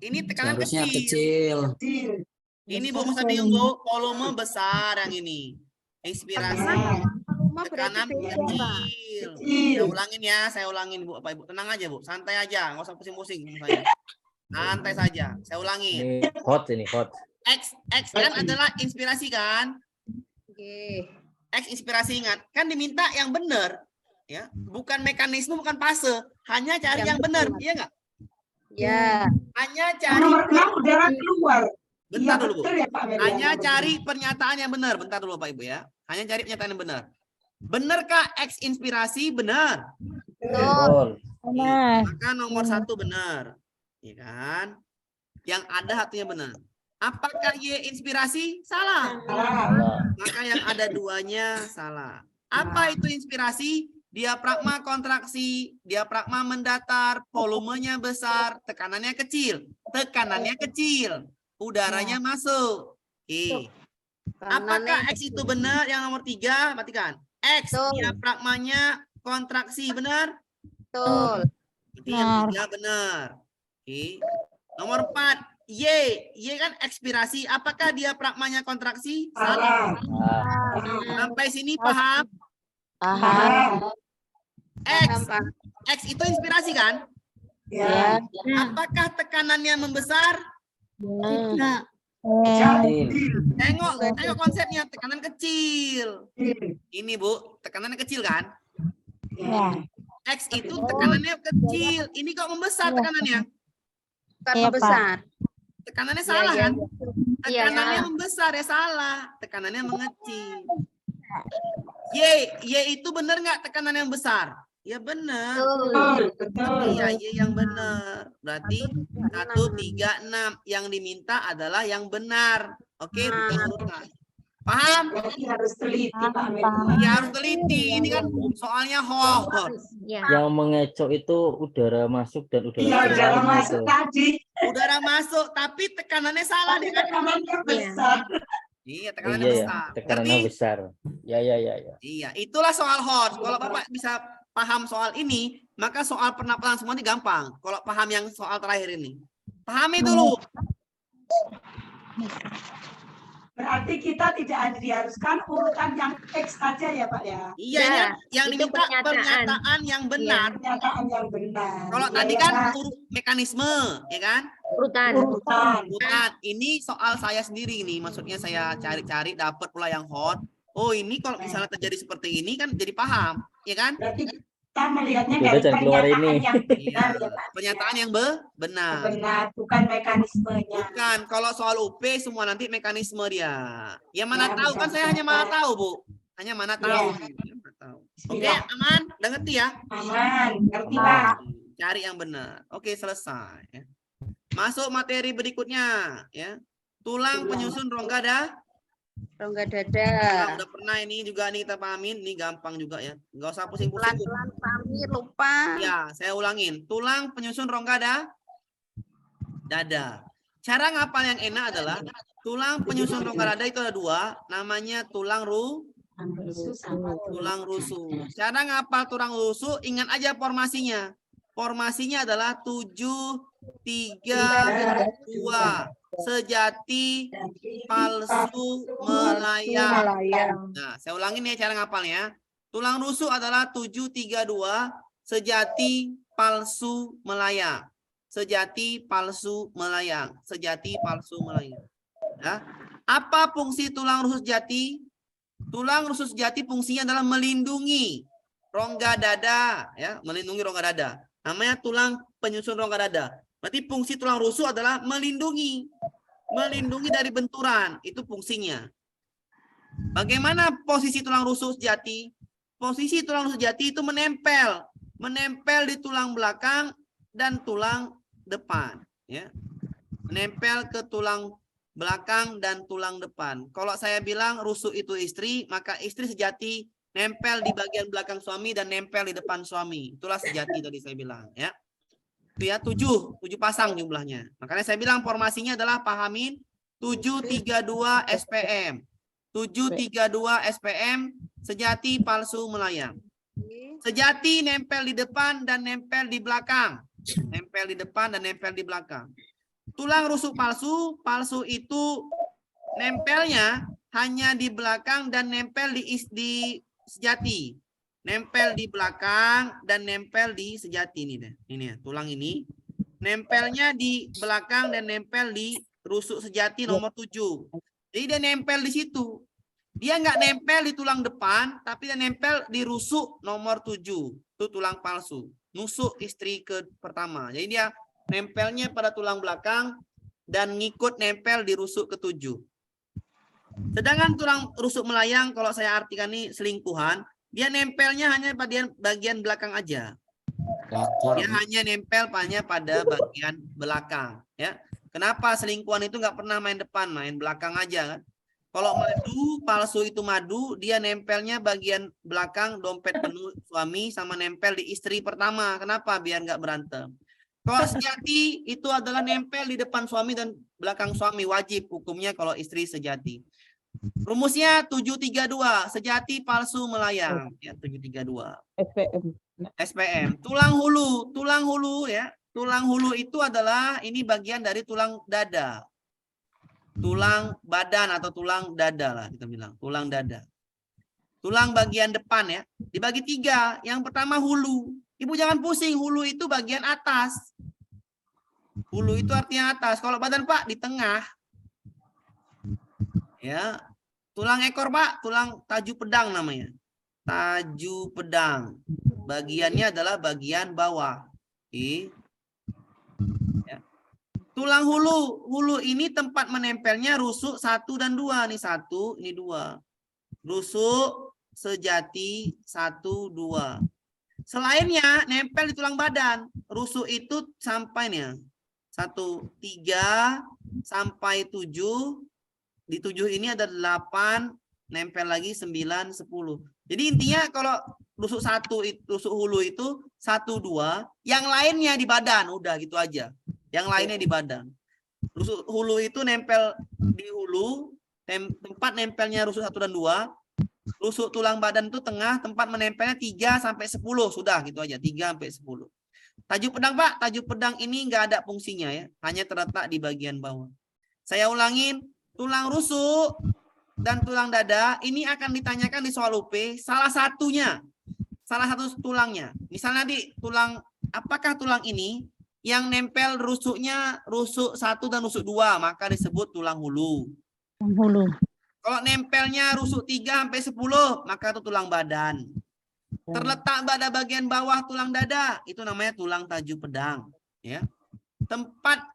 Ini tekanan Seharusnya kecil. kecil. Kecil. Ini Bu Musa bingung Bu, volume besar yang ini. Inspirasi. Tekanan kecil. Saya ulangin ya, saya ulangin Bu. Apa Ibu tenang aja Bu, santai aja, nggak usah pusing-pusing saya. Santai saja. Saya ulangin. Ini hot ini, hot. X kan adalah inspirasi kan? Oke. X inspirasi, ingat. Kan diminta yang benar. Ya, bukan mekanisme, bukan fase. Hanya cari yang benar, iya nggak? Ya. Hanya Yang cari. nomor 6 udara keluar. Bentar Iya, dulu Bu. betul ya, Pak Amir. Hanya cari pernyataan yang benar. Bentar dulu Pak Ibu ya. Hanya cari pernyataan yang benar. Benarkah X inspirasi? Benar. Betul. Benar. Maka nomor 1 benar. Ya kan? Yang ada satunya benar. Apakah Y inspirasi? Salah. Maka yang ada duanya salah. Apa itu inspirasi? Diafragma kontraksi, diafragma mendatar, volumenya besar, tekanannya kecil. Tekanannya kecil, udaranya masuk. Oke. Apakah X itu benar? Yang nomor 3, perhatikan. X diafragmanya kontraksi, benar? Betul. Berarti yang 3 benar. Oke. Nomor 4, Y kan ekspirasi. Apakah diafragmanya kontraksi? Salah. Sampai sini paham? Paham. X itu inspirasi kan? Ya. Apakah tekanannya membesar? Tengok konsepnya, tekanan kecil. Ini Bu, tekanannya kecil kan? Ya. X itu tekanannya kecil. Ini kok membesar tekanannya? Bukan membesar. Tekanannya salah kan? Iya, Tekanannya salah. membesar ya salah. Tekanannya mengecil. Y itu benar nggak tekanannya yang besar? Ya benar. Betul. Iya, Y yang benar. Berarti 1, 3, 6. Yang diminta adalah yang benar. Oke, bukan urutan. Paham? Berarti harus teliti Pak Mir. Ya harus teliti. Ini kan soalnya hot. Yang mengecoh itu udara masuk dan udara Iya, keluar dalam gitu. masuk tadi. Udara masuk, tapi tekanannya salah Tapi nih kan? tekanannya besar. Iya, Oh, tekanannya iya ya, besar. tekanannya Ngerti? besar. Ya. Iya, itulah soal hot. Kalau Bapak bisa paham soal ini, maka soal pernapasan semua ini gampang. Kalau paham yang soal terakhir ini. Pahami dulu. Berarti kita tidak diharuskan urutan yang X saja ya Pak ya. Iya, Ya, yang itu diminta pernyataan yang benar. Pernyataan yang benar. Kalau Ya, tadi ya, kan Pak. mekanisme, ya kan? Urutan. Urutan. Bukan, ini soal saya sendiri nih. Maksudnya saya cari-cari dapat pula yang hot. Oh, ini kalau misalnya terjadi seperti ini kan jadi paham, ya kan? Berarti kita melihatnya Udah, dari jangan keluar pernyataan ini. yang benar Iya, ya Pak. pernyataan yang benar. Benar, bukan mekanismenya. Bukan, kalau soal UP semua nanti mekanisme dia. Ya mana Ya, tahu kan bisa, saya bisa. hanya mana tahu, Bu. Hanya mana tahu. Oke, Bismillah. aman? Udah ngerti ya? Aman, ngerti Pak. Cari yang benar. Oke, selesai. Ya. Masuk materi berikutnya. Ya. Tulang penyusun rongga Rongga Nah, dada. udah pernah ini juga nih kita pahamin. Ini gampang juga ya. Nggak usah pusing-pusing. Bu. Pelan-pelan kami lupa. Ya, saya ulangin. Tulang penyusun rongga dada. Cara ngapal yang enak adalah tulang penyusun rongga dada itu ada 2. Namanya tulang rusuk. Cara ngapal tulang rusuk, ingat aja formasinya. Formasinya adalah 7, 3, 2. Sejati, palsu, melayang. Nah, saya ulangin ya cara ngapalnya. Tulang rusuk adalah 7, 3, 2. Sejati, palsu, melayang. Sejati, palsu, melayang. Sejati, palsu, melayang. Ya. Apa fungsi tulang rusuk sejati? Tulang rusuk sejati fungsinya adalah melindungi rongga dada, ya, melindungi rongga dada. Namanya tulang penyusun rongga dada. Berarti fungsi tulang rusuk adalah melindungi dari benturan, itu fungsinya. Bagaimana posisi tulang rusuk sejati? Posisi tulang rusuk sejati itu menempel di tulang belakang dan tulang depan, ya. Menempel ke tulang belakang dan tulang depan. Kalau saya bilang rusuk itu istri, maka istri sejati nempel di bagian belakang suami dan nempel di depan suami. Itulah sejati tadi saya bilang, ya. Itu ya 7 pasang jumlahnya. Makanya saya bilang formasinya adalah pahamin 732 SPM. 732 SPM sejati palsu melayang. Sejati nempel di depan dan nempel di belakang. Nempel di depan dan nempel di belakang. Tulang rusuk palsu itu nempelnya hanya di belakang dan nempel di sejati. Nempel di belakang dan nempel di sejati ini deh. Ini ya, tulang ini. Nempelnya di belakang dan nempel di rusuk sejati nomor 7. Jadi dia nempel di situ. Dia nggak nempel di tulang depan, tapi dia nempel di rusuk nomor 7. Itu tulang palsu. Nusuk istri ke pertama. Jadi dia nempelnya pada tulang belakang dan ngikut nempel di rusuk ke-7. Sedangkan tulang rusuk melayang, kalau saya artikan ini selingkuhan, dia nempelnya hanya pada bagian belakang aja. Lakor. Dia hanya nempel pada bagian belakang, ya. Kenapa selingkuhan itu nggak pernah main depan, main belakang aja kan? Kalau madu palsu itu madu, dia nempelnya bagian belakang dompet penuh suami sama nempel di istri pertama. Kenapa? Biar nggak berantem. Kalau sejati itu adalah nempel di depan suami dan belakang suami, wajib hukumnya kalau istri sejati. Rumusnya 732, sejati palsu melayang, ya 732. SPM. Tulang hulu ya. Tulang hulu itu adalah ini bagian dari tulang dada. Tulang badan atau tulang dada lah kita bilang, tulang dada. Tulang bagian depan ya, dibagi 3. Yang pertama hulu. Ibu jangan pusing, hulu itu bagian atas. Hulu itu artinya atas. Kalau badan Pak di tengah. Ya. Tulang ekor Pak, tulang taju pedang namanya. Taju pedang. Bagiannya adalah bagian bawah. Oke. Tulang hulu ini tempat menempelnya rusuk 1 dan 2. Nih 1, ini 2. Rusuk sejati 1, 2. Selainnya nempel di tulang badan. Rusuk itu sampai nih 1, 3 sampai 7. Di 7 ini ada 8, nempel lagi 9, 10. Jadi intinya kalau rusuk 1 rusuk hulu itu 1, 2, yang lainnya di badan, udah gitu aja. Yang lainnya di badan. Rusuk hulu itu nempel di hulu, tempat nempelnya rusuk 1 dan 2. Rusuk tulang badan itu tengah, tempat menempelnya 3 sampai 10. Sudah gitu aja, 3 sampai 10. Taju pedang Pak, taju pedang ini nggak ada fungsinya ya, hanya terletak di bagian bawah. Saya ulangin, tulang rusuk dan tulang dada ini akan ditanyakan di soal UP, salah satu tulangnya. Misalnya di tulang, apakah tulang ini yang nempel rusuknya rusuk 1 dan rusuk 2, maka disebut tulang hulu. Kalau nempelnya rusuk 3 sampai 10, maka itu tulang badan. Terletak pada bagian bawah tulang dada, itu namanya tulang taju pedang. Ya. Tempat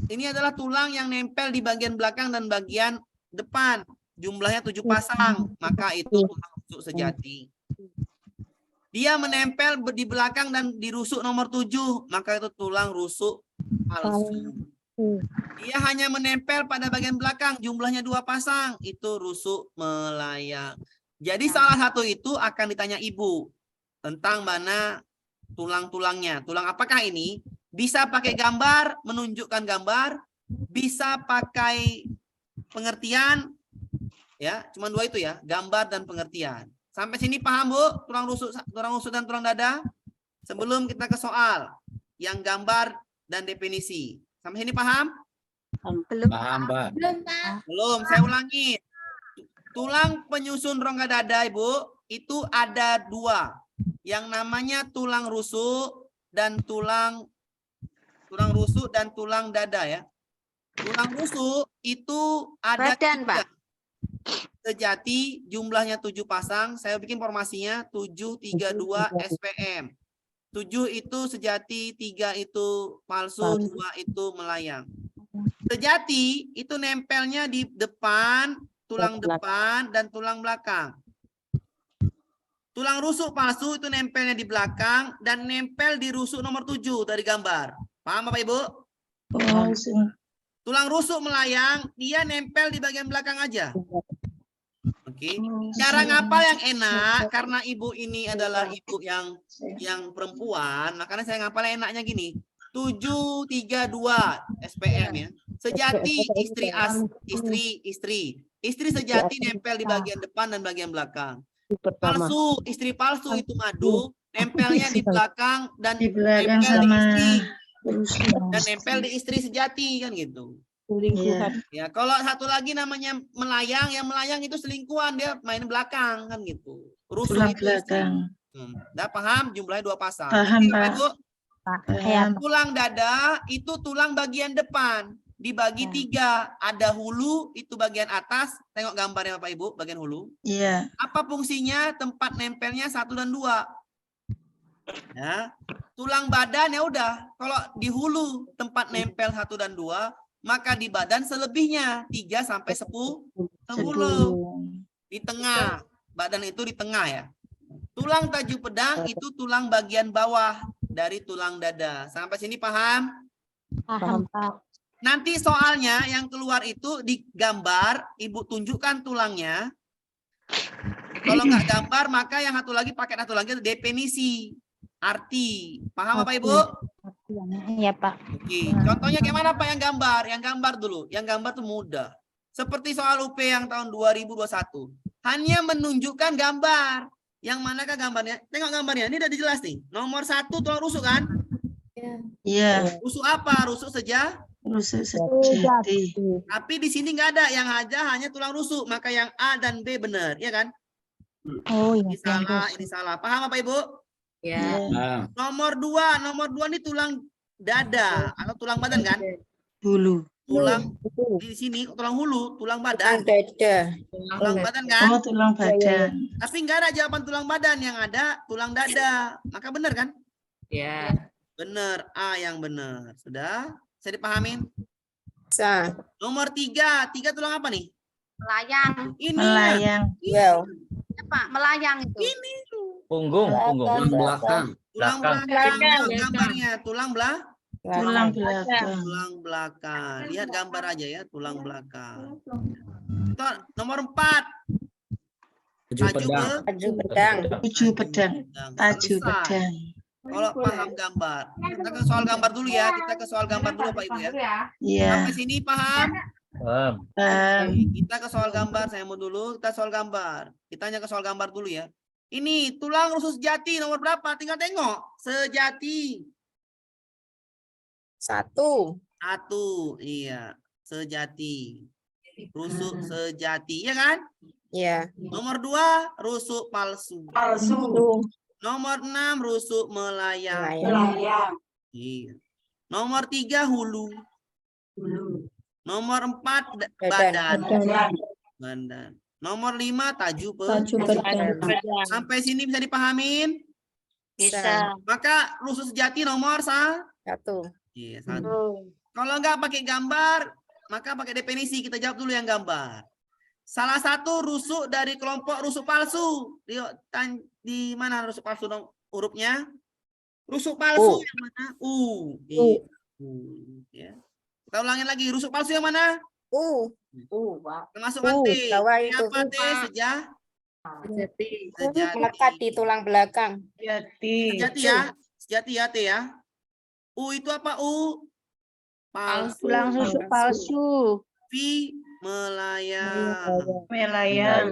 ini adalah tulang yang nempel di bagian belakang dan bagian depan. Jumlahnya 7 pasang, maka itu tulang rusuk sejati. Dia menempel di belakang dan di rusuk nomor 7, maka itu tulang rusuk palsu. Dia hanya menempel pada bagian belakang, jumlahnya 2 pasang, itu rusuk melayang. Jadi salah satu itu akan ditanya ibu tentang mana tulang-tulangnya. Tulang apakah ini? Bisa pakai gambar, menunjukkan gambar, bisa pakai pengertian, ya, cuma 2 itu ya, gambar dan pengertian. Sampai sini paham Bu? Tulang rusuk dan tulang dada? Sebelum kita ke soal yang gambar dan definisi. Sampai sini paham? Belum. Paham, Pak. Belum, saya ulangi. Tulang penyusun rongga dada Ibu, itu ada 2. Yang namanya tulang rusuk dan tulang rusuk dan tulang dada ya. Tulang rusuk itu ada Badan, 3. Pak. Sejati jumlahnya 7 pasang. Saya bikin formasinya 732 SPM. 7 itu sejati, 3 itu palsu, 2 itu melayang. Sejati itu nempelnya di depan, tulang depan dan tulang belakang. Tulang rusuk palsu itu nempelnya di belakang dan nempel di rusuk nomor 7 dari gambar. Paham Bapak Ibu? Tulang rusuk melayang, dia nempel di bagian belakang aja. Oke. Cara ngapal yang enak karena ibu ini adalah ibu yang perempuan, makanya saya ngapal enaknya gini. 732 SPM ya. Sejati istri sejati nempel di bagian depan dan bagian belakang. Palsu, istri palsu itu madu, nempelnya di belakang dan nempel di istri. Dan nempel di istri sejati kan gitu. Ya, kalau satu lagi namanya melayang, yang melayang itu selingkuhan, dia main belakang kan gitu. Rusuk itu belakang. Udah paham? Jumlahnya 2 pasang. Paham, Pak. Ibu? Paham. Tulang dada itu tulang bagian depan, dibagi 3. Ada hulu itu bagian atas. Tengok gambarnya Bapak Ibu, bagian hulu. Iya. Apa fungsinya? Tempat nempelnya 1 dan 2. Ya. Tulang badan ya udah. Kalau di hulu tempat nempel 1 dan 2, maka di badan selebihnya 3 sampai 10. Di tengah. Badan itu di tengah ya. Tulang taju pedang itu tulang bagian bawah dari tulang dada. Sampai sini paham? Paham, Pak. Nanti soalnya yang keluar itu digambar, Ibu tunjukkan tulangnya. Kalau nggak gambar, maka yang satu lagi pakai satu lagi definisi, arti. Paham apa Ibu? Iya, Pak. Oke. Contohnya kayak mana Pak yang gambar? Yang gambar dulu. Yang gambar tuh mudah. Seperti soal UP yang tahun 2021. Hanya menunjukkan gambar. Yang manakah gambarnya? Tengok gambarnya. Ini udah jelas nih. Nomor 1 tulang rusuk kan? Iya, Rusuk apa? Rusuk rusuk sejati. Tapi di sini nggak ada. Yang ada hanya tulang rusuk. Maka yang A dan B benar. Iya kan? Oh, iya. Ini salah, ini salah. Paham apa Ibu? Ya. Nomor 2 ini tulang dada atau tulang badan kan? Hulu. Tulang di sini tulang hulu, tulang badan. Tulang badan kan? Oh, tulang badan. Tapi nggak ada jawaban tulang badan, yang ada tulang dada. Maka benar kan? Ya. Benar, A yang benar. Sudah? Bisa dipahamin? Bisa. Nomor 3 tulang apa nih? Melayang. Ini. Melayang. Ya, Pak, melayang itu. Ini Punggung. Tulang belakang. tulang Belakang. belakang. Gambarnya tulang Tulang belakang. tulang belakang. Lihat gambar aja ya, tulang belakang. Nomor 4. Taju pedang. Taju pedang. Tujuh pedang. Taju pedang. Kalau paham gambar. Kita ke soal gambar dulu ya. Kita ke soal gambar dulu Pak Ibu ya. Iya. Sampai sini paham? Paham. Oke, kita ke soal gambar. Saya mau dulu. Kita soal gambar. Kita hanya ke soal gambar dulu ya. Ini tulang rusuk sejati nomor berapa? Tinggal tengok. Sejati. 1. 1. Iya. Sejati. Rusuk sejati. Iya kan? Iya. Nomor 2 rusuk palsu. Nomor 6 rusuk melayang. Iya. Nomor 3 hulu. Nomor 4 badan. Badan. Nomor 5 taju pedang. Sampai sini bisa dipahamin? Bisa. Maka rusuk sejati nomor 1. 1. Iya, 1. Kalau nggak pakai gambar, maka pakai definisi. Kita jawab dulu yang gambar. Salah satu rusuk dari kelompok rusuk palsu. Di mana rusuk palsu hurufnya? Rusuk palsu yang mana? Iya. Ya. Kita ulangin lagi. Rusuk palsu yang mana? Termasuk T. Siapa T? Sejati. Melekat di tulang belakang. Sejati ya. Sejati ya T ya. U itu apa U? Palsu. Tulang rusuk palsu. V melayang. Melayang.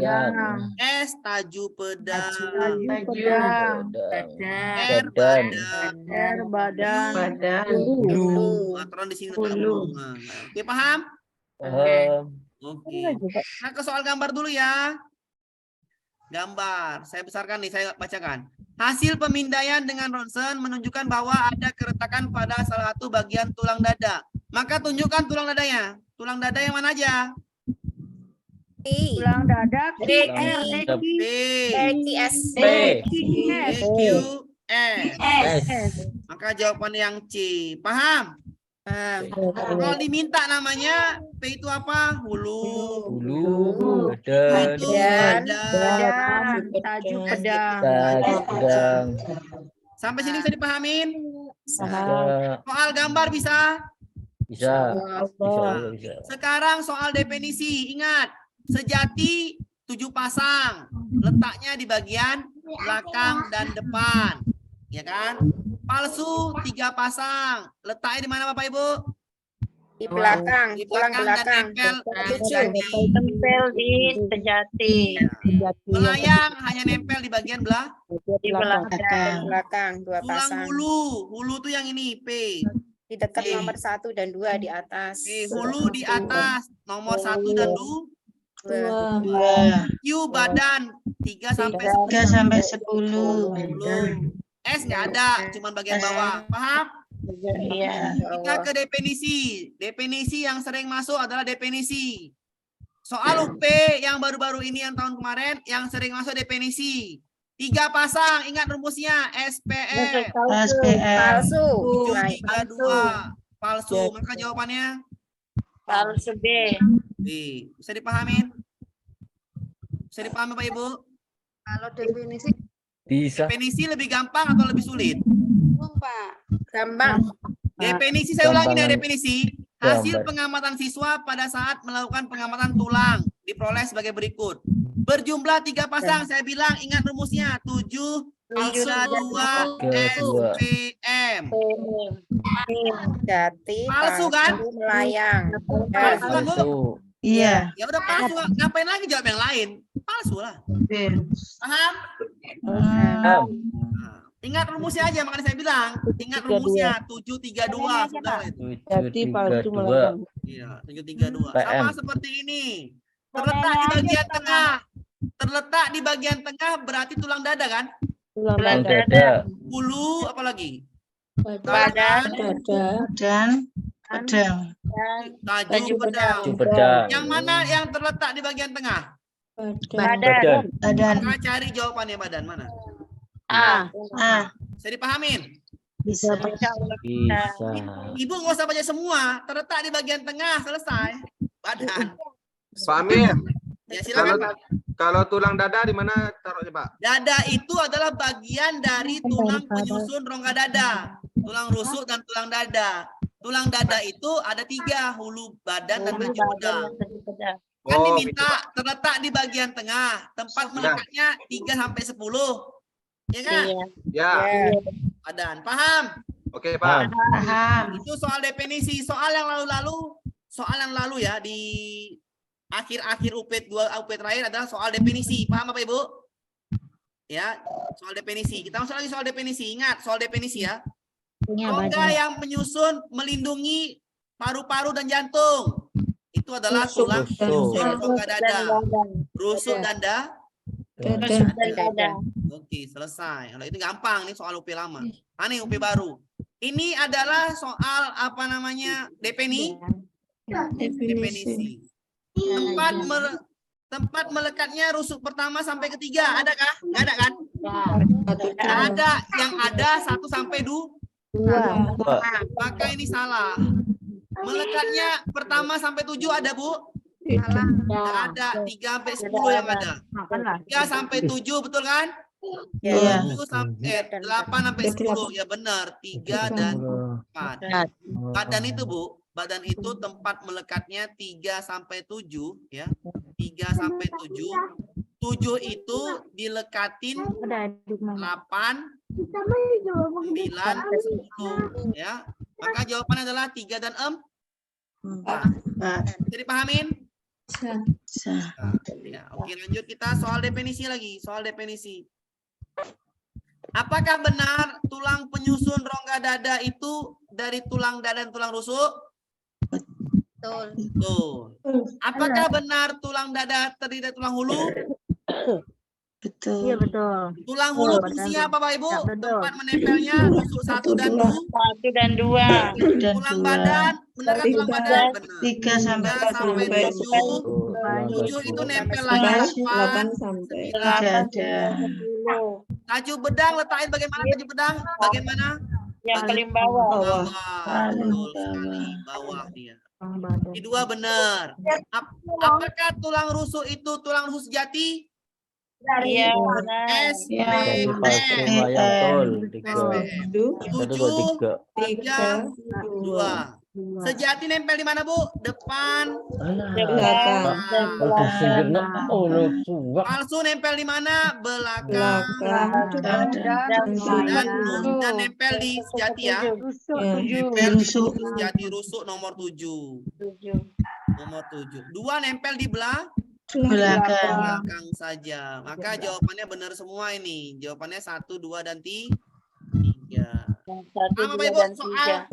S taju pedang. Pedang. R badan. R badan. Badan. Aturan di sini terlalu. Oke paham? Paham. Oke. Nah ke soal gambar dulu ya. Gambar. Saya besarkan nih, saya bacakan. Hasil pemindaian dengan ronsen menunjukkan bahwa ada keretakan pada salah satu bagian tulang dada. Maka tunjukkan tulang dadanya. Tulang dada yang mana aja? Tulang dada. Tulang dada. B, S. B. Q, S. Maka jawaban yang C. Paham? Kalau diminta namanya P itu apa? Hulu. Hulu. Badan. Taju pedang. Taju pedang. Sampai sini bisa dipahamin? Bisa. Soal gambar bisa? Bisa. Bisa. Sekarang soal definisi. Ingat, sejati 7 pasang. Letaknya di bagian belakang dan depan. Ya kan? Palsu 3 pasang. Letaknya di mana Bapak Ibu? Di belakang. Di Tulang belakang dan belakang. nempel di sejati. Tempel di sejati. Melayang hanya nempel di bagian Di belakang. Belakang 2 tulang pasang. hulu. Hulu tuh yang ini P. Di dekat Oke. nomor 1 dan 2 di atas. Hulu di atas nomor 1 dan 2. 2. Q badan 3 sampai 3 sampai 10. 10. S nggak ada, cuma bagian bawah. Paham? Iya. Kita ke definisi. Definisi yang sering masuk adalah definisi. Soal UP yang baru-baru ini yang tahun kemarin yang sering masuk definisi. 3 pasang, ingat rumusnya SPM. SPM. Palsu. 732. Palsu. Maka jawabannya Palsu B. B. Bisa dipahamin? Bisa dipahami Pak Ibu? Kalau definisi Bisa. Definisi lebih gampang atau lebih sulit? Pak. Gampang. Definisi saya ulangi ya, Gampangan. definisi. Hasil Gambar. pengamatan siswa pada saat melakukan pengamatan tulang diperoleh sebagai berikut. Berjumlah 3 pasang, saya bilang ingat rumusnya 7, 3, 2, 3, 2. SPM. Jati. Palsu kan? Melayang. Palsu kan, Bu? Palsu. Iya. Ya udah palsu, ngapain lagi jawab yang lain? Palsu lah. Betul. Paham? Paham. Nah, ingat rumusnya aja, makanya saya bilang ingat rumusnya 7, 3, 2. Sudah itu. 732. Iya, 7, 3, 2. PM. Sama seperti ini. Terletak di bagian tengah. Terletak di bagian tengah berarti tulang dada kan? Tulang dada. Bulu apalagi? Badan. Dan pedang. Taju pedang. Baju pedang. Yang mana yang terletak di bagian tengah? Badan. Badan. Maka cari jawabannya badan mana? Ah. Bisa dipahamin? Bisa. Bisa. Ibu nggak usah baca semua. Terletak di bagian tengah, selesai. Badan. Pak Amir, Ya silakan. Pak. kalau tulang dada di mana taruhnya, Pak? Dada itu adalah bagian dari tulang penyusun rongga dada. Tulang rusuk dan tulang dada. Tulang dada itu ada 3, hulu, badan, dan taju pedang. Kan Oh, diminta terletak di bagian tengah. Tempat melekatnya 3 sampai 10. Ya kan? Ya, Badan. Paham? oke Pak. Paham. Itu soal definisi. Soal yang lalu ya di akhir-akhir UP 2 UP terakhir adalah soal definisi. Paham apa Ibu? Ya, soal definisi. Kita masuk lagi soal definisi. Ingat soal definisi ya. Rongga yang menyusun melindungi paru-paru dan jantung. Itu adalah tulang penyusun rongga dada. Rusuk dan dada. Oke, selesai. Kalau itu gampang nih soal UP lama. Ini UP baru. Ini adalah soal apa namanya? Definisi. Tempat melekatnya rusuk pertama sampai ketiga. Adakah? Nggak ada kan? Nggak ada. Yang ada 1 sampai 2. Maka ini salah. Melekatnya pertama sampai 7 ada, Bu? Salah. Nggak ada. 3 sampai 10 yang ada. 3 sampai 7 betul kan? Iya. 7 sampai 8 sampai 10 ya benar. 3 dan 4. Badan itu, Bu. Badan itu tempat melekatnya 3 sampai 7 ya. 3 sampai 7. 7 itu dilekatin 8, 9, 10 ya. Maka jawabannya adalah 3 dan 4. Bisa dipahamin? Bisa. Ya, oke, lanjut kita soal definisi lagi. Soal definisi. Apakah benar tulang penyusun rongga dada itu dari tulang dada dan tulang rusuk? Betul. Apakah benar tulang dada terdiri dari tulang hulu? Betul. Iya betul. Tulang hulu fungsinya apa Pak Ibu? Tempat menempelnya rusuk 1 dan 2. 1 dan 2. Dan Tulang 2. badan, benar kan tulang badan? Benar. 3 sampai 7. 7 itu nempel lagi 8 sampai 9. Tidak ada. Taju bedang letakin bagaimana taju bedang? Bagaimana? Yang paling bawah. Bawah. Paling Betul bawah. sekali. Bawah dia. Ini 2 benar. Apakah tulang rusuk itu tulang rusuk sejati? Iya. SPM. Melayang SPM. 1, 2, 3, 2. Sejati nempel di mana, Bu? Depan. 3. Oh, lu tua. Palsu nempel di mana? Belakang. Dan nempel di sejati ya. Nempel di sejati rusuk nomor 7. Nomor 7. 2 nempel di belakang saja. Maka jawabannya benar semua ini. Jawabannya 1, 2, dan 3. Sama Pak Ibu, soal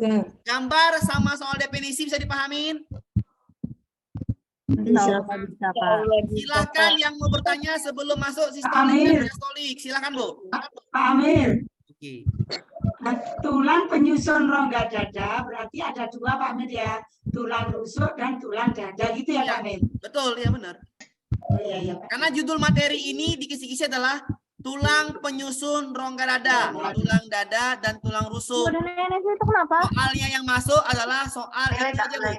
gambar sama soal definisi bisa dipahamin? Bisa Pak. Silakan yang mau bertanya sebelum masuk sistem Amir. diastolik. Silakan Bu. Pak Amir, Oke. tulang penyusun rongga dada berarti ada 2 Pak Amir ya. Tulang rusuk dan tulang dada gitu ya Pak Amir. Betul, ya benar. Oh, iya, Pak. Karena judul materi ini di kisi-kisi adalah tulang penyusun rongga dada, tulang dada dan tulang rusuk. Itu kenapa? Soalnya yang masuk adalah soal ini saja, Bu.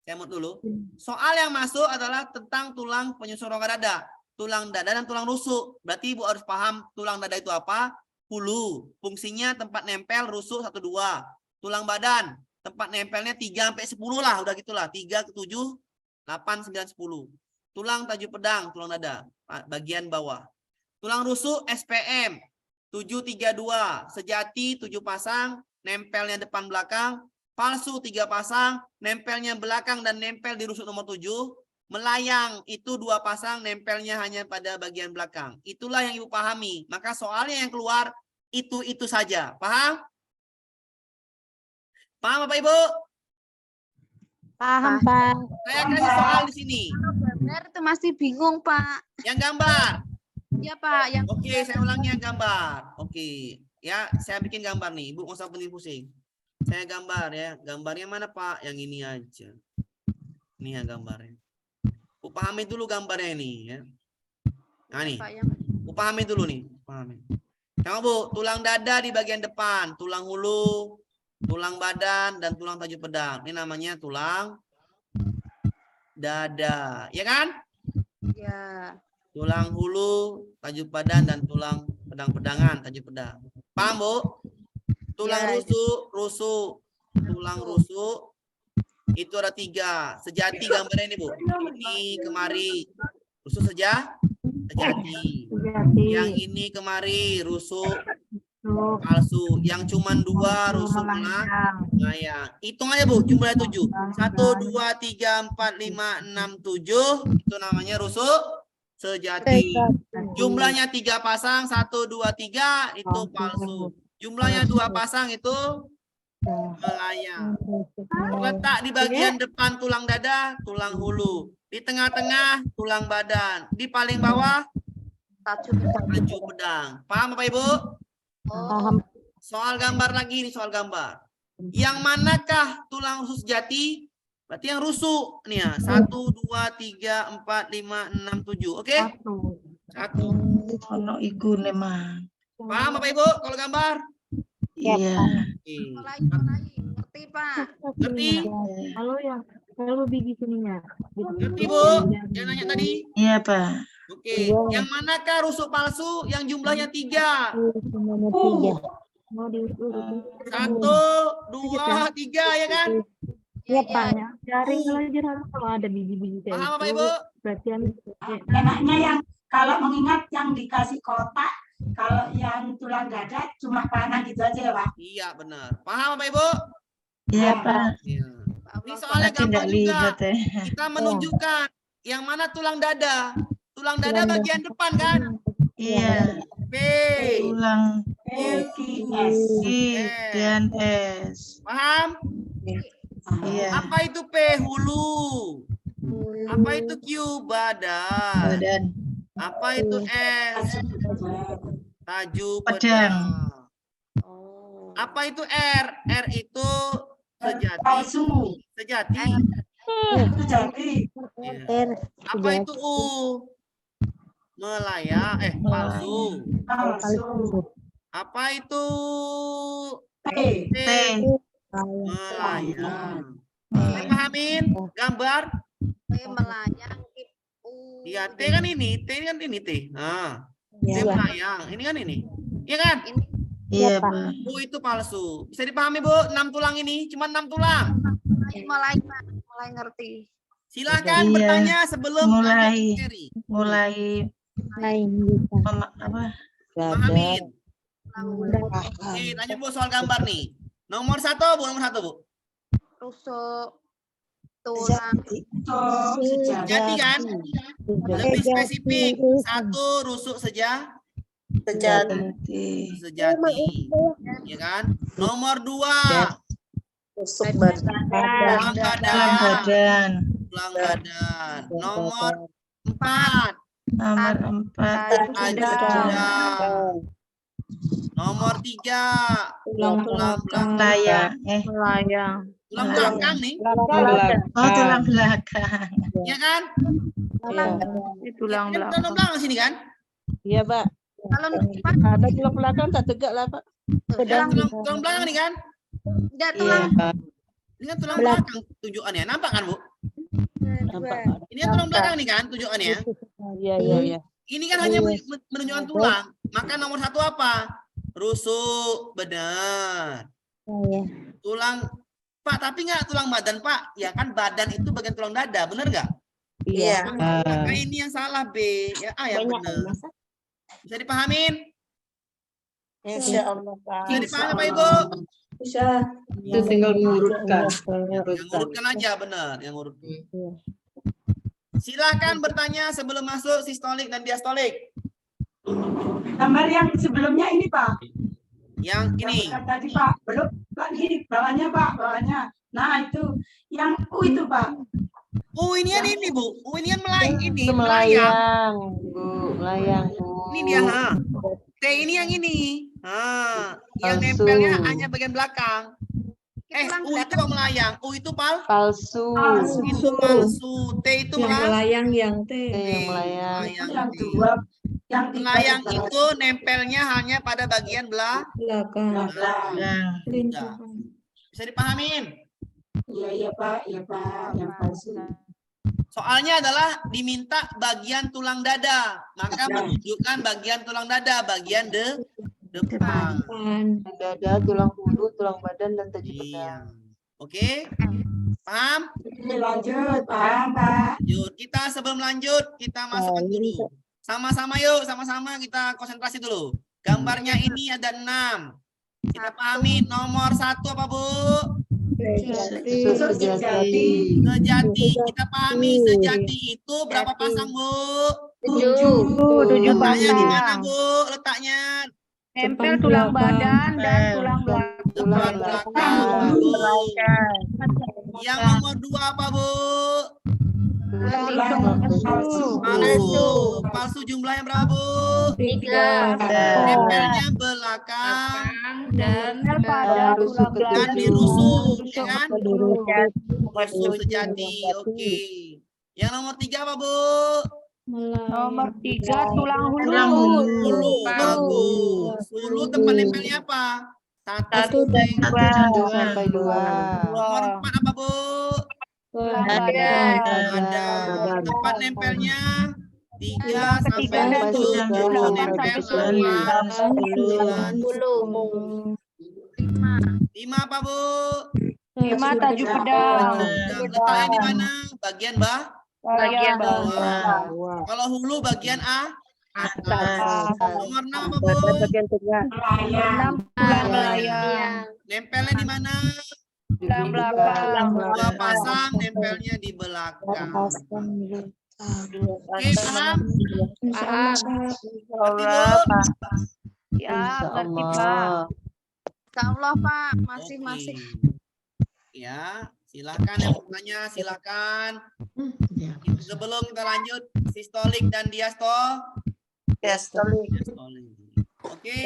Saya mau dulu. Soal yang masuk adalah tentang tulang penyusun rongga dada. tulang dada dan tulang rusuk. Berarti Ibu harus paham tulang dada itu apa? Hulu. Fungsinya tempat nempel rusuk 1, 2. Tulang badan, tempat nempelnya 3 sampai 10 lah, udah gitulah. 3 ke 7, 8, 9, 10. Tulang tajuk pedang, tulang dada, bagian bawah. Tulang rusuk SPM 732, sejati 7 pasang, nempelnya depan belakang, palsu 3 pasang, nempelnya belakang dan nempel di rusuk nomor 7, melayang itu 2 pasang, nempelnya hanya pada bagian belakang. Itulah yang Ibu pahami. Maka soalnya yang keluar itu saja. Paham? Paham Bapak Ibu? Paham, Pak. Saya kasih soal di sini. Benar itu masih bingung, Pak. Yang gambar. Iya, Pak. Yang Oke, saya ulangi yang gambar. Oke, ya saya bikin gambar nih. Ibu nggak usah pusing-pusing. Saya gambar ya. Gambarnya mana Pak? Yang ini aja. Ini ya gambarnya. Bu pahami dulu gambarnya ini ya. Nah nih. Pak yang Bu pahami dulu nih. Pahami. Tengok Bu, tulang dada di bagian depan, tulang hulu, tulang badan dan tulang tajuk pedang. Ini namanya tulang dada, ya kan? ya. Tulang hulu, tajuk badan dan tulang pedang-pedangan, tajuk pedang. Paham, Bu? Tulang Ya. rusuk, tulang rusuk itu ada 3. Sejati gambarnya ini, Bu. Ini kemari rusuk sejati. Yang ini kemari rusuk palsu. Yang cuman 2 rusuk melayang. Hitung aja Bu, jumlahnya 7. 1, 2, 3, 4, 5, 6, 7. Itu namanya rusuk sejati. Jumlahnya 3 pasang, 1, 2, 3 itu palsu. Jumlahnya 2 pasang itu melayang. Letak di bagian depan tulang dada, tulang hulu. Di tengah-tengah tulang badan. Di paling bawah Tajuk. tajuk pedang. Paham Bapak Ibu? Oh, Soal gambar lagi nih, soal gambar. Yang manakah tulang rusuk sejati? Berarti yang rusuk. Nih ya, 1, 2, 3, 4, 5, 6, 7. Oke? 1. Ono iku memang. Paham Bapak Ibu kalau gambar? Iya. Oke. mulai. Ngerti, Pak. Ngerti? Kalau biji sininya. Ngerti Bu? Yang nanya tadi? Iya, Pak. Oke. Yang manakah rusuk palsu yang jumlahnya 3? 1, 2, 3 ya kan? Iya, Pak. Cari pelajaran kalau ada biji-biji kayak Paham Bapak gitu. Ibu? Berarti Enaknya yang kalau mengingat yang dikasih kotak, kalau yang tulang dada cuma panah gitu aja ya Pak. Iya benar. Paham Bapak Ibu? Iya, Pak. Iya. Ini soalnya Tapi gampang enggak juga. lihat ya. Kita menunjukkan yang mana tulang dada. Tulang dada bagian depan kan? Iya. P. Tulang LQS. I dan S. Paham? Iya. Apa itu P? Hulu. Apa itu Q? Badan. Badan. Apa itu S? Tajuk Pedang. pedang. Oh. Apa itu R? R itu sejati. Palsu. Sejati. Itu jadi Ya. Apa itu U? Melayang. Palsu. palsu. Apa itu T. T? T. Melayang. Saya pahamin gambar. P melayang. Iya, T kan ini. T kan ini T. Nah, T melayang. Ini kan ini. Iya kan? Ini Iya, Pak. U itu palsu. Bisa dipahami Bu? 6 tulang ini. Cuma 6 tulang. mulai, Pak. Mulai ngerti. Silahkan Iya. bertanya sebelum Mulai. lanjut materi. Mulai apa? Pahamin. Ulang. Oke, lanjut Bu soal gambar nih. Nomor 1 Bu, nomor 1 Bu. Rusuk. Tulang. Sejati kan? Lebih spesifik. 1 rusuk Sejati. sejati. Ya kan? Nomor 2 Tulang tulang badan. badan. Nomor 4 Nomor 4. tajuk pedang. Nomor 3 tulang belakang. Layang. Tulang belakang nih, Oh, tulang belakang. ya kan? Tulang Ini kan tulang belakang sini kan? Iya, Pak. Kalau Pak, Ada tulang belakang tak tegak lah, Pak. Ya, tulang belakang nih kan? tidak tulang. Ini kan tulang belakang tujuannya. Nampak kan Bu? Dua. Ini kan tulang belakang nih kan tujuannya. Iya, iya, iya. Ini kan hanya menunjukkan tulang. Maka nomor 1 apa? Rusuk, benar. Tulang, Pak, tapi nggak tulang badan, Pak. Ya kan badan itu bagian tulang dada, benar nggak? Iya. Nah, ini yang salah B. Ya, A yang benar. Bisa dipahamin? Insya Allah, Pak. Bisa dipahami, Pak Ibu? Bisa. Itu tinggal mengurutkan. Yang urutkan aja, benar. Yang urutkan. Silakan bertanya sebelum masuk sistolik dan diastolik. Gambar yang sebelumnya ini, Pak. Yang ini. Yang tadi, Pak. Belum, Pak, ini bawahnya, Pak, bawahnya. Nah, itu yang U itu, Pak. Ini kan ini, Bu. ini kan melayang ini. Itu melayang, Bu. Melayang, Bu. Ini dia, ha. T ini yang ini. Yang Palsu. nempelnya hanya bagian belakang. U itu kok melayang. U itu Palsu. itu palsu. T itu melayang yang T. Yang melayang. Yang dua, yang tiga Melayang itu nempelnya hanya pada bagian Belakang. belakang. Bisa dipahamin? Iya, iya, Pak. Iya, Pak. Yang palsu. Soalnya adalah diminta bagian tulang dada. Maka menunjukkan bagian tulang dada, bagian depan. Dada, tulang hulu, tulang badan, dan tajam Iya. pedang. Oke? Paham? Oke, lanjut, paham, Pak. Lanjut. Kita sebelum lanjut, kita masukkan dulu. Sama-sama yuk, sama-sama kita konsentrasi dulu. Gambarnya ini ada 6. Kita pahami nomor 1 apa, Bu? Sejati. Sejati. Kita pahami sejati itu berapa pasang, Bu? 7 Letaknya di mana, pasang. Bu? Letaknya Nempel tulang badan dan tulang belakang. depan belakang. Bagus. Yang nomor 2 apa, Bu? Palsu jumlahnya berapa, Bu? 3 Nempelnya belakang dan pada tulang dan belakang. dirusuk, ya kan? Rusuk sejati. Oke. Yang nomor 3 apa, Bu? Nomor 3 tulang hulu. Hulu. Bagus. Hulu tempat nempelnya apa? 1 Sampai 2. Nomor 4 apa, Bu? Badan. Ada. Tempat nempelnya 3 sampai Ketiga dan 7. Hulu nempel 5 apa, Bu? 5 tajuk pedang. Letaknya di mana? Bagian Bagian bawah. bawah. Kalau hulu bagian atas. Nomor 6 apa, Bu? Bagian tengah. 6 tulang belayang. Nempelnya di mana? Tulang belakang. 2 pasang nempelnya di belakang. Oke, paham? Paham? Ngerti, Bu? Ya, ngerti Pak. Allah. Insya Allah, Pak. Masih. Oke. Ya, silakan yang bertanya, silakan. Sebelum kita lanjut sistolik dan diastolik. Oke.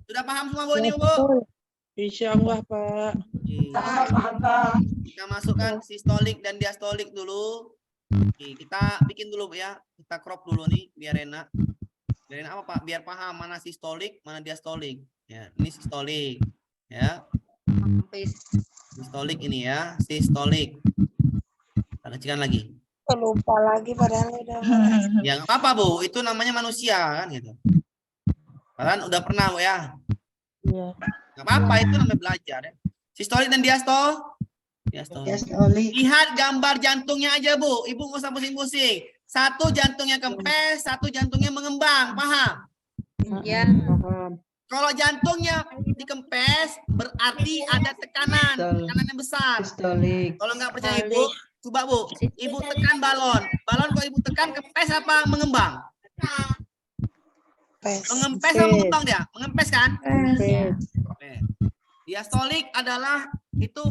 Sudah paham semua, Bu, ini, Bu? Insya Allah, Pak. Oke. Paham, Pak. Kita masukkan sistolik dan diastolik dulu. Oke, kita bikin dulu, Bu, ya. Kita crop dulu nih biar enak. Biar enak apa, Pak? Biar paham mana sistolik, mana diastolik. Ya, ini sistolik. Ya. Sistolik ini ya, sistolik. Kita kecilkan lagi. Lupa lagi padahal udah. Ya nggak apa-apa, Bu. Itu namanya manusia kan gitu. Kalian udah pernah, Bu, ya? Iya. Nggak apa-apa, itu namanya belajar ya. Sistolik dan diastolik. Lihat gambar jantungnya aja, Bu. Ibu nggak usah pusing-pusing. 1 jantungnya kempes, 1 jantungnya mengembang. Paham? Ya. Kalau jantungnya dikempes, berarti ada tekanan yang besar. Kalau nggak percaya Ibu, coba, Bu. Ibu tekan balon. Balon kalau Ibu tekan kempes apa mengembang? Mengempes atau mengembang dia? Mengempes kan? Oke. Diastolik adalah itu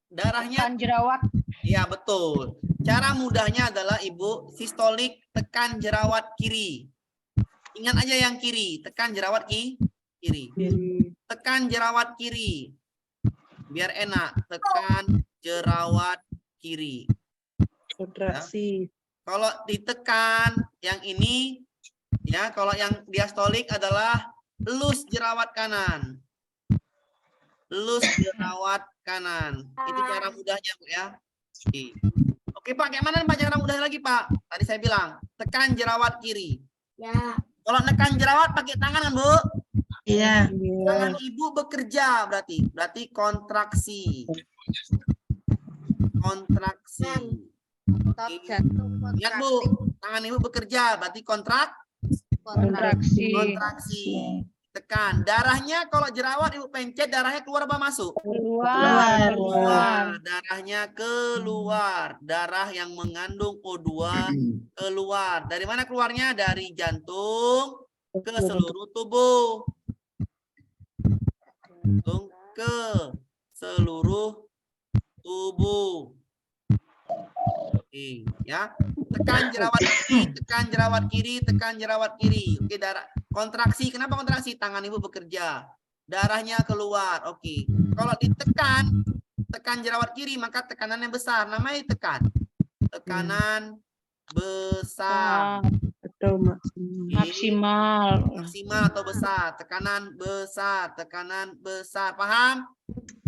darahnya. Tekan jerawat. Iya, betul. Cara mudahnya adalah Ibu, sistolik tekan jerawat kiri. Ingat aja yang kiri, tekan jerawat kiri. Tekan jerawat kiri. Biar enak, tekan jerawat kiri. Kontraksi. Kalau ditekan yang ini, ya, kalau yang diastolik adalah elus jerawat kanan. Elus jerawat kanan. Itu cara mudahnya, Bu, ya. Oke, Pak, kayak mana Pak cara mudahnya lagi, Pak? Tadi saya bilang, tekan jerawat kiri. Ya. Kalau nekan jerawat pakai tangan kan, Bu? Iya. Tangan ibu bekerja berarti kontraksi. Kontraksi. Otot jantung Ingat, Bu, tangan ibu bekerja berarti Kontraksi. kontraksi. Tekan. Darahnya kalau jerawat ibu pencet, darahnya keluar apa masuk? Keluar. Keluar. Darahnya keluar. Darah yang mengandung O2 keluar. Dari mana keluarnya? Dari jantung ke seluruh tubuh. Jantung ke seluruh tubuh. Oke, ya. Tekan jerawat kiri, tekan jerawat kiri, tekan jerawat kiri. Oke, darah kontraksi. Kenapa kontraksi? Tangan ibu bekerja. Darahnya keluar. Oke. Kalau ditekan, tekan jerawat kiri, maka tekanannya besar. Namanya tekan. Tekanan besar. Atau Maksimal. Maksimal atau besar. Tekanan besar. Tekanan besar. Paham?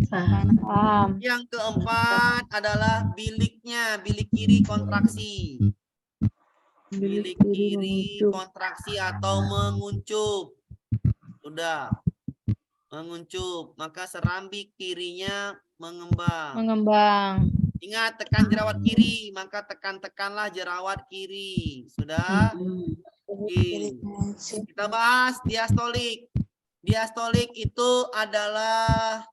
Paham. Yang keempat adalah biliknya. Bilik kiri kontraksi. Bilik kiri kontraksi atau menguncup. Sudah. Menguncup. Maka serambi kirinya mengembang. Mengembang. Ingat, tekan jerawat kiri. Maka tekan-tekanlah jerawat kiri. Sudah? Oke. Kita bahas diastolik. Diastolik itu adalah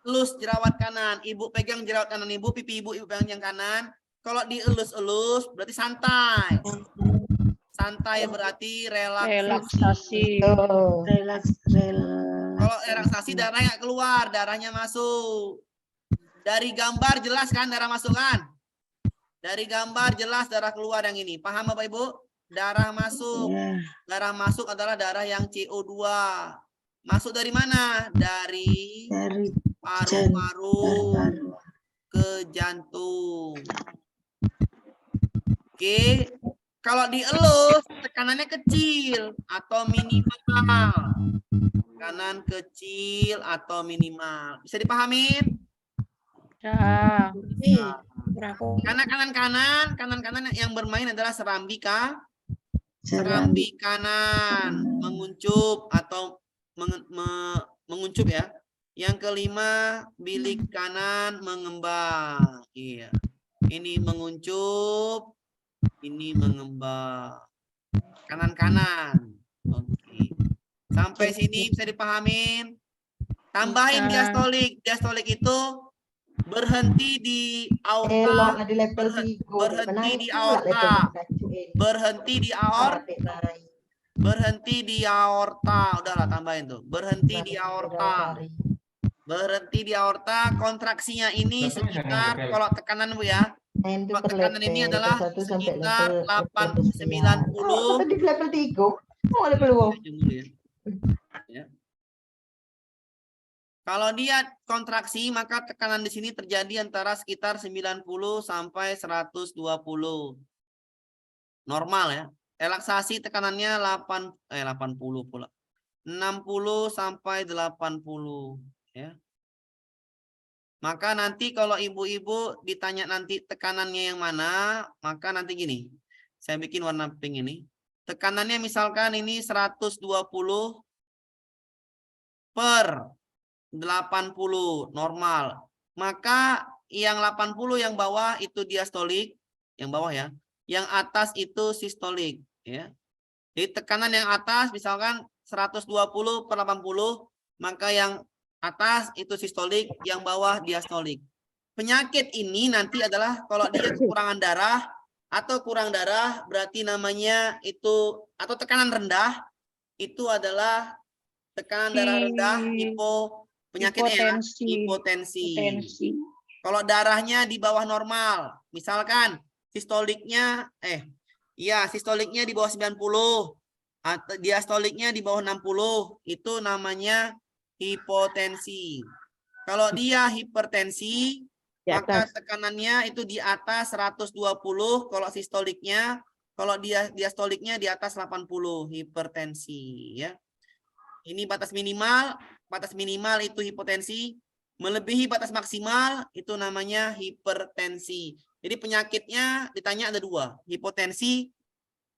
elus jerawat kanan. Ibu pegang jerawat kanan ibu, pipi ibu pegang yang kanan. Kalau dielus-elus berarti santai. Santai berarti relaksasi. Relaksasi. Kalau relaksasi darahnya nggak keluar, darahnya masuk. Dari gambar jelas kan darah masuk kan? Dari gambar jelas darah keluar yang ini. Paham Bapak Ibu? Darah masuk. Darah masuk adalah darah yang CO2. Masuk dari mana? Dari paru-paru ke jantung. Oke. Kalau dielus tekanannya kecil atau minimal. Tekanan kecil atau minimal. Bisa dipahamin? Ya. Kanan yang bermain adalah serambi kanan, menguncup atau menguncup ya. Yang kelima, bilik kanan mengembang. Iya. Ini menguncup, ini mengembang. Kanan-kanan. Oke. Sampai sini bisa dipahamin? Tambahin diastolik. Diastolik itu berhenti di aorta, berhenti di aorta, berhenti di aorta, udahlah tambahin tuh, berhenti di aorta, kontraksinya ini sekitar, kalau tekanan Bu ya, kalau tekanan ini adalah sekitar 90. Kalau dia kontraksi, maka tekanan di sini terjadi antara sekitar 90 sampai 120. Normal ya. Relaksasi tekanannya 80 pula. 60 sampai 80 ya. Maka nanti kalau ibu-ibu ditanya nanti tekanannya yang mana, maka nanti gini. Saya bikin warna pink ini. Tekanannya misalkan ini 120 per 80 normal. Maka yang 80 yang bawah itu diastolik, yang bawah ya. Yang atas itu sistolik ya. Jadi tekanan yang atas misalkan 120 per 80, maka yang atas itu sistolik, yang bawah diastolik. Penyakit ini nanti adalah kalau dia kekurangan darah atau kurang darah berarti namanya itu, atau tekanan rendah itu adalah tekanan darah rendah, penyakitnya hipotensi. Kalau darahnya di bawah normal, misalkan sistoliknya sistoliknya di bawah 90 atau diastoliknya di bawah 60, itu namanya hipotensi. Kalau dia hipertensi, maka tekanannya itu di atas 120 kalau sistoliknya, kalau diastoliknya di atas 80, hipertensi ya. Ini batas minimal itu hipotensi, melebihi batas maksimal itu namanya hipertensi. Jadi penyakitnya ditanya ada 2, hipotensi,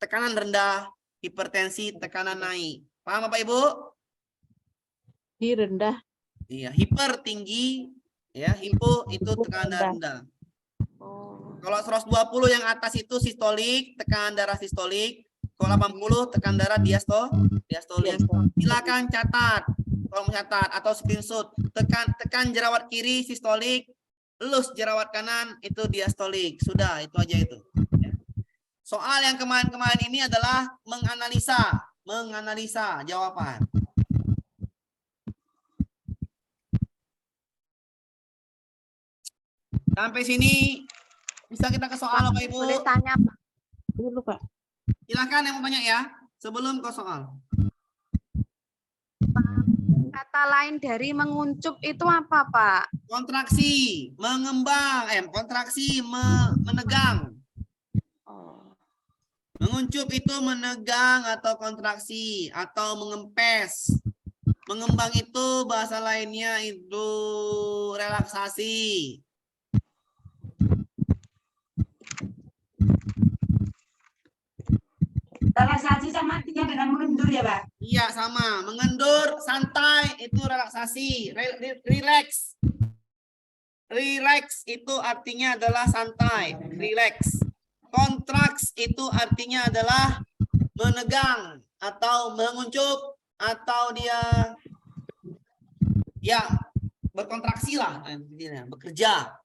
tekanan rendah, hipertensi, tekanan naik. Paham Bapak Ibu? Di rendah. Iya, hiper tinggi, ya, hipo itu tekanan darah rendah. Kalau 120 yang atas itu sistolik, tekanan darah sistolik. Kalau 80 tekanan darah diastolik. Silakan catat, kalau mau catat atau screenshot. Tekan jerawat kiri sistolik, elus jerawat kanan itu diastolik. Sudah, itu aja itu. Ya. Soal yang kemarin-kemarin ini adalah menganalisa jawaban. Sampai sini bisa kita ke soal Bapak Ibu. Boleh tanya Pak? Dulu, Pak. Silakan yang mau tanya ya, sebelum ke soal. Kata lain dari menguncup itu apa Pak? Kontraksi, mengembang, kontraksi, menegang. Menguncup itu menegang atau kontraksi atau mengempes. Mengembang itu bahasa lainnya itu relaksasi. Relaksasi sama artinya dengan mengendur ya, Pak? Iya, sama. Mengendur, santai, itu relaksasi. Relax. Relax itu artinya adalah santai. Relax. Kontraks itu artinya adalah menegang atau menguncup atau dia ya berkontraksi lah, bekerja.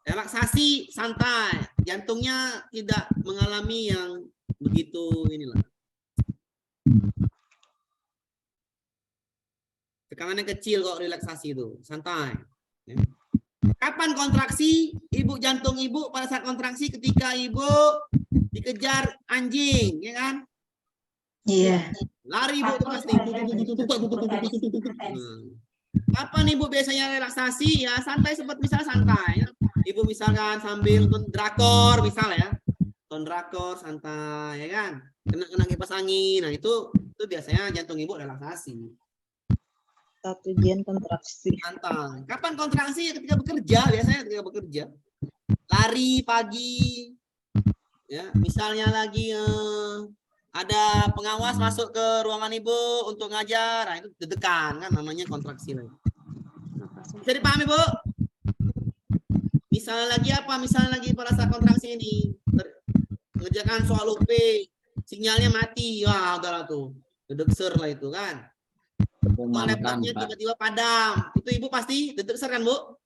Relaksasi, santai. Jantungnya tidak mengalami yang begitu inilah. Tekanannya kecil kok relaksasi itu, santai. Kapan kontraksi? Ibu jantung ibu pada saat kontraksi ketika ibu dikejar anjing, ya kan? Iya. Lari ibu tuh pasti. Kapan ibu biasanya relaksasi? Ya santai, seperti misalnya santai. Ibu misalkan sambil nonton drakor misalnya ya. Nonton drakor santai, ya kan? Kena kipas angin. Nah, itu biasanya jantung ibu relaksasi. Tujuan kontraksi. Santai. Kapan kontraksi? Ketika bekerja, biasanya ketika bekerja. Lari pagi. Ya, misalnya lagi ada pengawas masuk ke ruangan ibu untuk ngajar. Nah, itu deg-degan kan, namanya kontraksi. Bisa dipahami, Bu? Misalnya lagi apa? Misalnya lagi pada saat kontraksi ini mengerjakan soal UP, sinyalnya mati. Wah, udahlah tuh. Dedek-ser lah itu kan. Laptopnya tiba-tiba padam. Itu ibu pasti dedek-ser kan, Bu?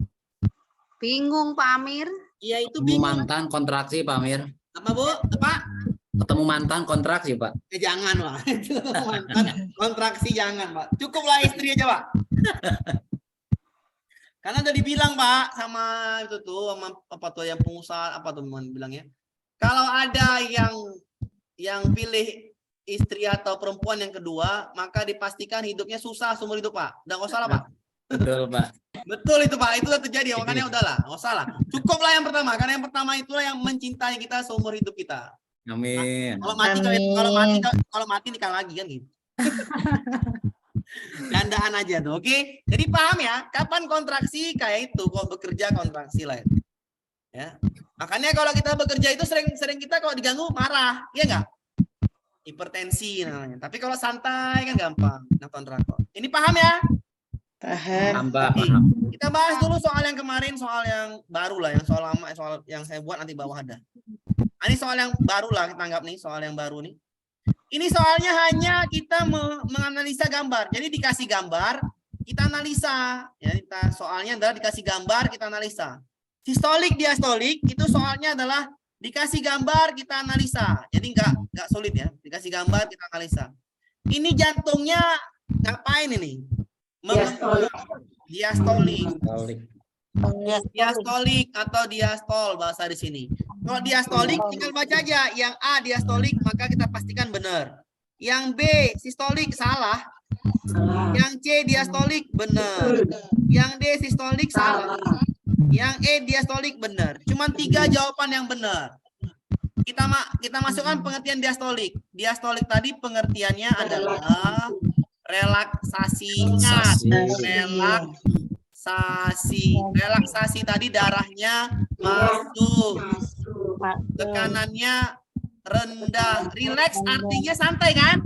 Bingung Pak Amir. Iya, itu bingung. Mantan kontraksi, Pak Amir. Apa, Bu? Apa? Ketemu mantan kontraksi, Pak. Jangan, Pak. Mantan kontraksi jangan, Pak. Cukuplah istri aja, Pak. Karena udah dibilang, Pak, sama itu tuh, sama apa tuh yang pengusaha apa tuh bilangnya. Kalau ada yang pilih istri atau perempuan yang kedua, maka dipastikan hidupnya susah seumur hidup, Pak. Udah nggak usah lah, Pak. Betul, Pak. Betul itu, Pak. Itu udah terjadi, makanya udahlah, nggak usah lah. Cukuplah yang pertama, karena yang pertama itulah yang mencintai kita seumur hidup kita. Amin. Kalau mati nikah lagi kan gitu. Gandaan aja tuh, oke? Jadi paham ya, kapan kontraksi kayak itu, kalau bekerja kontraksi lah itu. Ya. Makanya kalau kita bekerja itu sering kita kalau diganggu marah, iya nggak? Hipertensi namanya. Tapi kalau santai kan gampang. Ini paham ya? Paham. Paham. Kita bahas dulu soal yang kemarin, soal yang baru lah, yang soal lama, soal yang saya buat nanti bawah ada. Ini soal yang baru lah, kita anggap nih soal yang baru nih. Ini soalnya hanya kita menganalisa gambar. Jadi dikasih gambar, kita analisa. Ya, soalnya adalah dikasih gambar, kita analisa. Sistolik, diastolik itu soalnya adalah dikasih gambar, kita analisa. Jadi nggak sulit ya. Dikasih gambar, kita analisa. Ini jantungnya ngapain ini? Diastolik. Diastolik atau diastol bahasa di sini. Kalau diastolik tinggal baca aja. Yang A diastolik maka kita pastikan benar. Yang B sistolik salah. Yang C diastolik benar. Yang D sistolik salah. Yang E diastolik benar. Cuman 3 jawaban yang benar. Kita masukkan pengertian diastolik. Diastolik tadi pengertiannya adalah relaksasi. Ingat, relaksasi. relaksasi. Relaksasi tadi darahnya masuk. Tekanannya rendah. Relax artinya santai kan?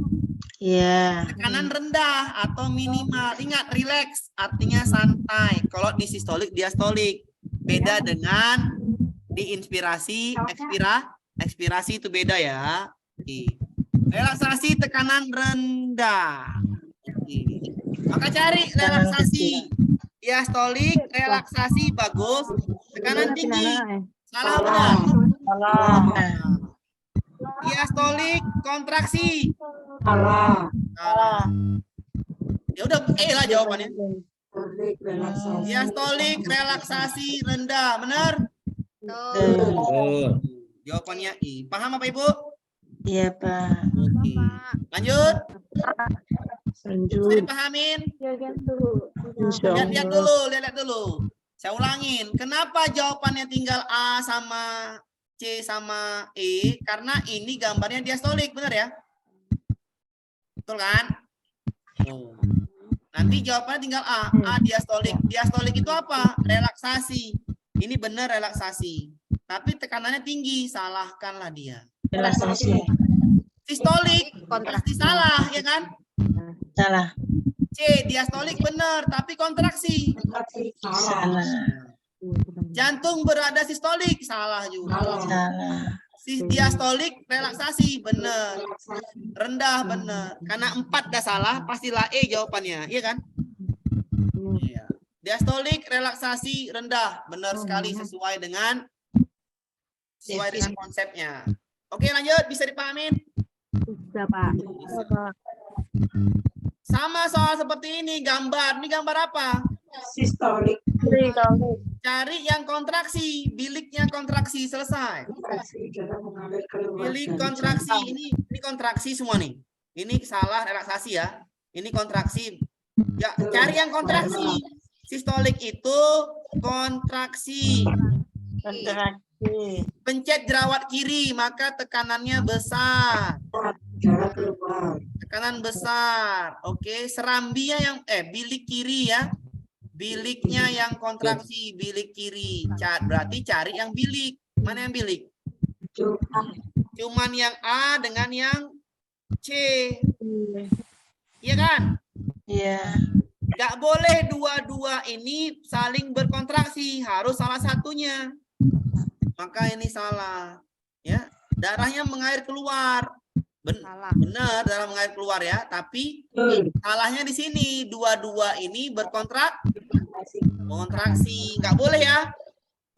Iya. Tekanan rendah atau minimal. Ingat, relax artinya santai. Kalau di sistolik, diastolik. Beda dengan di inspirasi, ekspirasi itu beda ya. Oke. Relaksasi tekanan rendah. Oke. Maka cari relaksasi. Diastolik, relaksasi bagus. Tekanan tinggi. Salah benar. Diastolik, kontraksi. Salah. Salah. Ya udah, lah jawabannya. Diastolik, relaksasi rendah, benar? Betul. Jawabannya I. Paham apa Ibu? Iya, Pak. Oke. Lanjut. Bisa Lanjut. dipahamin? Insya Lihat dulu. Saya ulangin. Kenapa jawabannya tinggal A sama C sama E? Karena ini gambarnya diastolik, benar ya? Betul kan? Oh. Nanti jawabannya tinggal A. A diastolik. Diastolik itu apa? Relaksasi. Ini benar relaksasi. Tapi tekanannya tinggi. Salahkanlah dia. Relaksasi. Sistolik. Pasti salah, ya kan? Salah. C. Diastolik benar. Tapi kontraksi. Salah. Jantung berada sistolik. Salah juga. Salah. Diastolik relaksasi. Benar. Rendah benar. Karena 4 dah salah. Pastilah E jawabannya. Iya kan? Iya. Diastolik relaksasi rendah. Benar sekali sesuai dengan konsepnya. Oke, lanjut. Bisa dipahamin? Bisa, Pak. Sama soal seperti ini. Gambar. Ini gambar apa? Sistolik. Cari yang kontraksi. Biliknya kontraksi. Selesai. Bilik kontraksi. Ini kontraksi semua nih. Ini salah relaksasi ya. Ini kontraksi. Ya, cari yang kontraksi. Sistolik itu kontraksi. Pencet jerawat kiri, maka tekanannya besar. Tekanan besar. Oke, serambinya yang bilik kiri ya. Biliknya yang kontraksi, bilik kiri. Berarti cari yang bilik. Mana yang bilik? Cuman yang A dengan yang C. Iya kan? Iya. Nggak boleh dua-dua ini saling berkontraksi. Harus salah satunya. Maka ini salah. Ya, darahnya mengalir keluar. Benar, darah mengalir keluar ya. Tapi salahnya di sini. Dua-dua ini berkontraksi. Nggak boleh ya.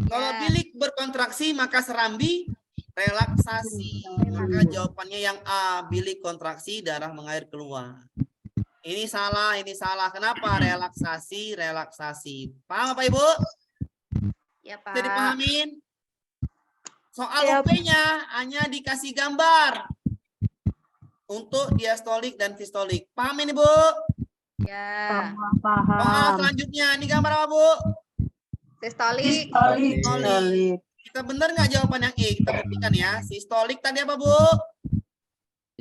Kalau bilik berkontraksi, maka serambi relaksasi. Maka jawabannya yang A, bilik kontraksi, darah mengalir keluar. Ini salah. Kenapa? Relaksasi. Paham apa Ibu? Ya, Pak. Bisa dipahamin? Soal UP-nya hanya dikasih gambar untuk diastolik dan sistolik. Pahamin Ibu? Ya. Soal selanjutnya, ini gambar apa Bu? Sistolik. Sistolik. Kita benar nggak jawaban yang E? Kita buktikan ya. Sistolik tadi apa Bu?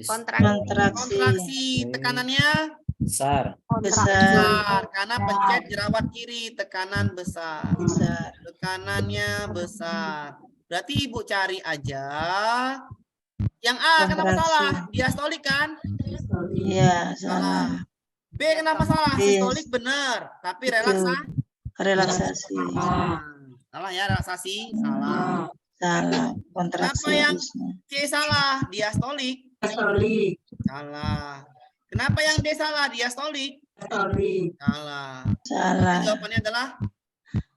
Kontraksi. Tekanannya Besar. besar. Karena pencet jerawat kiri, tekanan besar. Tekanannya besar. Berarti Ibu cari aja yang A. Kenapa salah? Diastolik kan? Iya, salah. B kenapa salah? Sistolik benar, tapi Relaksasi. Salah ya, relaksasi. Salah. Salah. Kontraksi. Kenapa yang harusnya. C salah? Diastolik. Salah. Kenapa yang D salah? Diastolik. Salah. Salah. Jawabannya adalah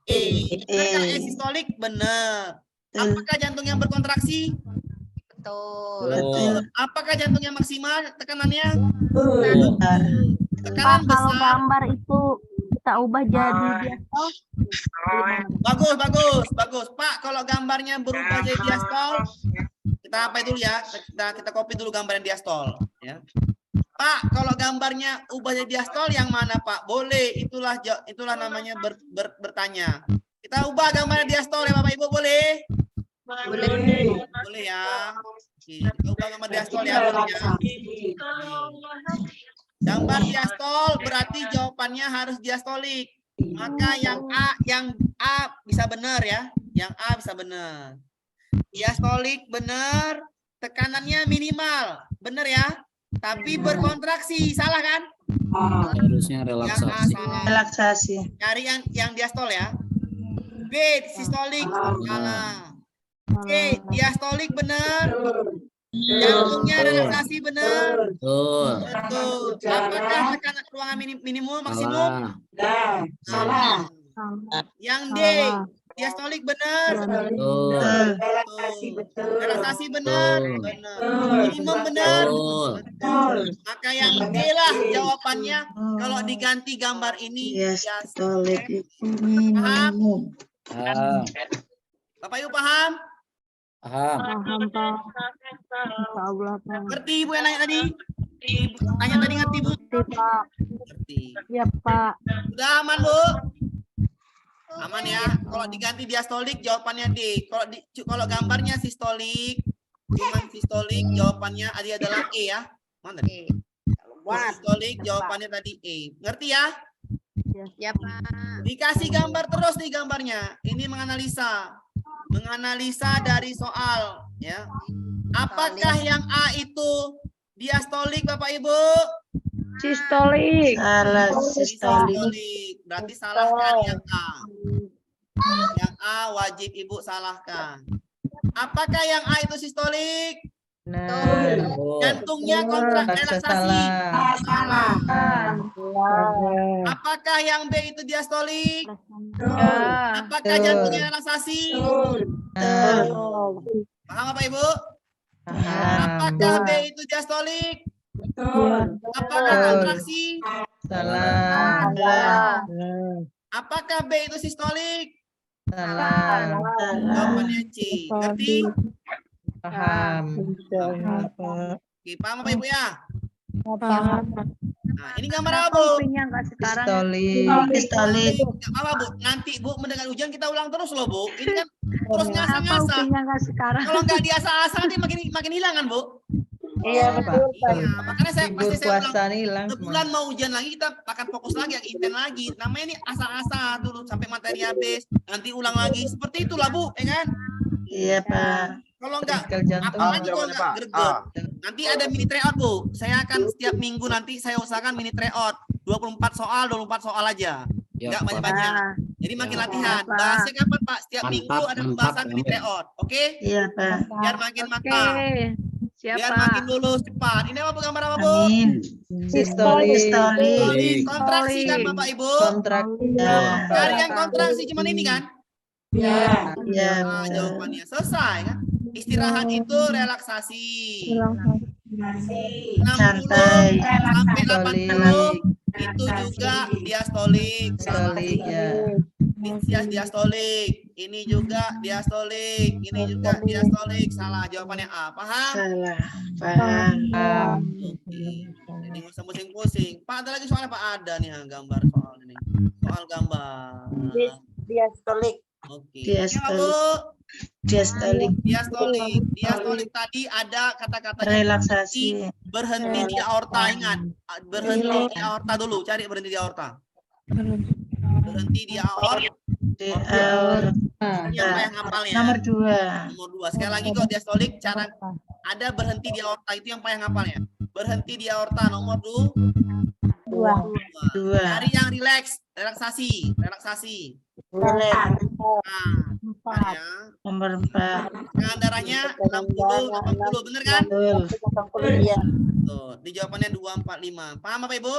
E. Benarkah E sistolik? Benar. Apakah jantung yang berkontraksi? Betul. Apakah jantungnya maksimal tekanannya? Pak, Tekanan kalau besar. gambar itu kita ubah jadi diastol. Bagus. Pak, kalau gambarnya berubah jadi diastol, kita apa dulu ya? Kita copy dulu gambar yang diastol. Ya. Pak, kalau gambarnya ubah jadi diastol yang mana Pak? Boleh, itulah namanya bertanya. Kita ubah gambarnya diastol ya Bapak Ibu, boleh? Boleh ya. Oke, kita ubah gambar diastol ya. Boleh ya. Gambar diastol berarti jawabannya harus diastolik. Maka yang A bisa benar ya. Yang A bisa benar. Diastolik benar, tekanannya minimal. Benar ya? Tapi berkontraksi, salah kan? Harusnya Yang A relaksasi. salah. Relaksasi. Cari yang diastol ya. B sistolik salah. C diastolik benar. Jantungnya relaksasi benar. Betul. Betul. Apakah tekanan ruangan minimum maksimum? Salah. Salah. Yang D diastolik benar. Betul. Relaksasi betul. Relaksasi benar. Betul. Benar. Minimum benar. Betul. Maka yang D lah jawabannya. Kalau diganti gambar ini Diastolik diastolik. itu minimum. Paham. Bapak Ibu paham? Paham. Paham, Pak. Insya Allah, Pak. Ngerti Ibu yang nanya tadi? Ibu tanya tadi ngerti Bu? Ngerti, Pak. Ngerti. Ya, Pak. Sudah aman Bu? Aman ya. Kalau diganti diastolik jawabannya D. Kalau gambarnya sistolik, cuman sistolik jawabannya adalah E ya. Mana tadi? Kalau sistolik jawabannya tadi E. Ngerti ya? Ya, Pak. Dikasih gambar terus nih gambarnya. Ini menganalisa dari soal ya. Apakah yang A itu diastolik Bapak Ibu? Sistolik. Salah sistolik. Sistolik. Berarti salahkan yang A. Yang A wajib Ibu salahkan. Apakah yang A itu sistolik? Jantungnya kontrak relaksasi. Salah. Apakah yang B itu diastolik? Ya. Apakah jantungnya relaksasi? Paham Bapak Ibu? Apakah B itu diastolik? Apakah kontraksi? Apakah B itu sistolik? Jawabannya C. Ngerti? Paham. Oke, paham Bapak Ibu ya? Paham. Nah, ini gambar apa Bu? Kopinya nggak sekarang. Diastolik. Nggak apa Bu? Nanti Bu mendengar ujian kita ulang terus loh Bu. Ini kan terus Apa ngasah-ngasah. kopinya nggak sekarang? Kalau nggak diasah-asah nanti makin hilang kan Bu? Iya betul. Iya, makanya saya pasti saya ulang. hilang Sebulan mau ujian lagi kita akan fokus lagi yang intent lagi. Namanya ini asal-asal dulu sampai materi habis. Nanti ulang lagi. Seperti itulah Bu, ya kan? Iya Pak. Kalau enggak, jantung. apalagi kalau jawabannya, enggak Pak. greget. Nanti ada mini tryout Bu. Saya akan setiap minggu nanti saya usahakan mini tryout. 24 soal aja. Ya, Enggak Pak. banyak-banyak. Nah, Jadi makin Ya, latihan. Pak. Bahasnya kapan Pak? Setiap Mantap, minggu ada mantap, pembahasan mini Amir. tryout. Oke? Iya Pak. Biar makin Oke. matang. Biar Siapa? makin lulus cepat. Ini apa Bu, gambar apa Bu? Amin. Sistolik. Sistolik. Kontraksi kan Bapak Ibu? Kontrak. Ya. Cari yang kontraksi cuman ini kan? Ya. Ya. Nah, jawabannya selesai kan? Istirahat itu relaksasi. 60 Santai. sampai Diastolik. 80 itu juga diastolik. Sistolik ya. Diastolik. Ini juga diastolik. Ini juga diastolik. Salah jawabannya A. Paham? Salah. Paham. Oke. Jadi nggak usah pusing-pusing. Pak ada lagi soalnya Pak ada nih gambar soal ini. Soal gambar. Diastolik. Oke. Diastolik. Ya, Bu. Diastolik. Diastolik tadi ada kata-kata Relaksasi. berhenti di aorta. Ingat, berhenti di aorta dulu. Cari berhenti di aorta. Berhenti di aorta. Di aorta. Yang yang hafalnya. Nomor 2. Nomor 2. Sekali lagi kok diastolik cara ada berhenti di aorta itu yang payah ngapalnya. Berhenti di aorta nomor 2. 2. Cari yang relaksasi. Relax. Nah, ya. Nomor 4. Tekanan darahnya 60, 80, bener kan? Betul. Iya. Tuh, di jawabannya 2, 4, 5. Paham Bapak Ibu?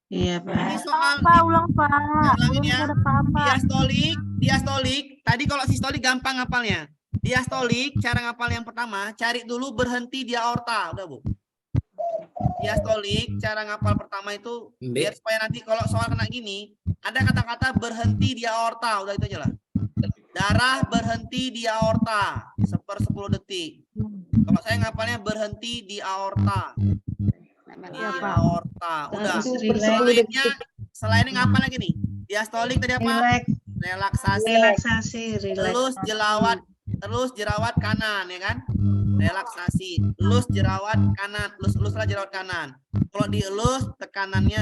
Iya Pak. Ini soal Pak, ulang Pak. ulangin ya. Udah paham, Pak. Diastolik. Tadi kalau sistolik gampang ngapalnya. Diastolik, cara ngapal yang pertama, cari dulu berhenti di aorta. Udah Bu. Diastolik, cara ngapal pertama itu biar supaya nanti kalau soal kena gini, ada kata-kata berhenti di aorta. Udah itu aja lah. Darah berhenti di aorta 1/10 detik. Kalau saya ngapalnya berhenti di aorta. Di aorta. Udah. Selain ngapal lagi nih. Diastolik tadi apa? Relax. Relaksasi. Relaksasi. Relax. Terus jerawat kanan ya kan? Relaksasi. Elus jerawat kanan. Elus lah jerawat kanan. Kalau dielus tekanannya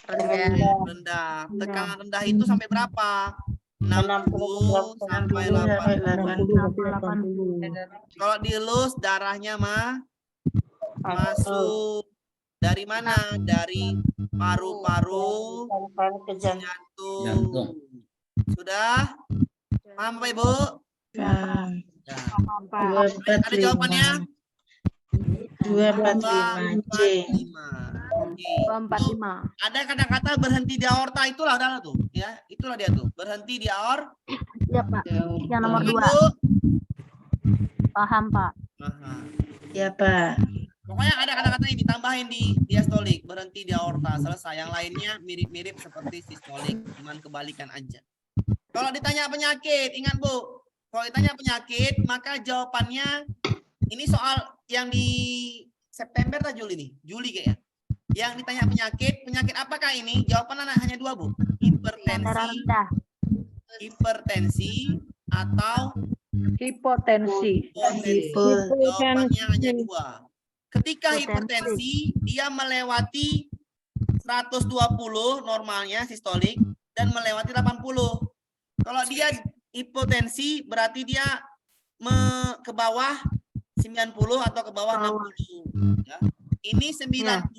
Rendah. Tekanan rendah itu sampai berapa? 60 sampai 80. Kalau dielus darahnya masuk. Dari mana? Dari paru-paru ke jantung. jantung. Sudah? Paham Bapak Ibu? Paham. Ya. Ada jawabannya? 245 C. 245. Ada kata-kata berhenti di aorta, itulah tuh, ya. Itulah dia tuh, berhenti di aorta. Ya Pak. Yang nomor 2. Ibu. Paham Pak. Aha. Ya Pak. Pokoknya ada kata-kata yang ditambahin di diastolik, berhenti di aorta, selesai. Yang lainnya mirip-mirip seperti sistolik, cuman kebalikan aja. Kalau ditanya penyakit, ingat Bu, kalau ditanya penyakit, maka jawabannya ini soal yang di September atau Juli nih? Juli kayaknya. Yang ditanya penyakit apakah ini? Jawabannya hanya 2 Bu. Hipertensi atau Hipotensi. jawabannya hanya 2. Ketika hipertensi, dia melewati 120 normalnya sistolik dan melewati 80. Kalau dia hipotensi berarti dia ke bawah 90 atau ke bawah 60. Ya. Ini 90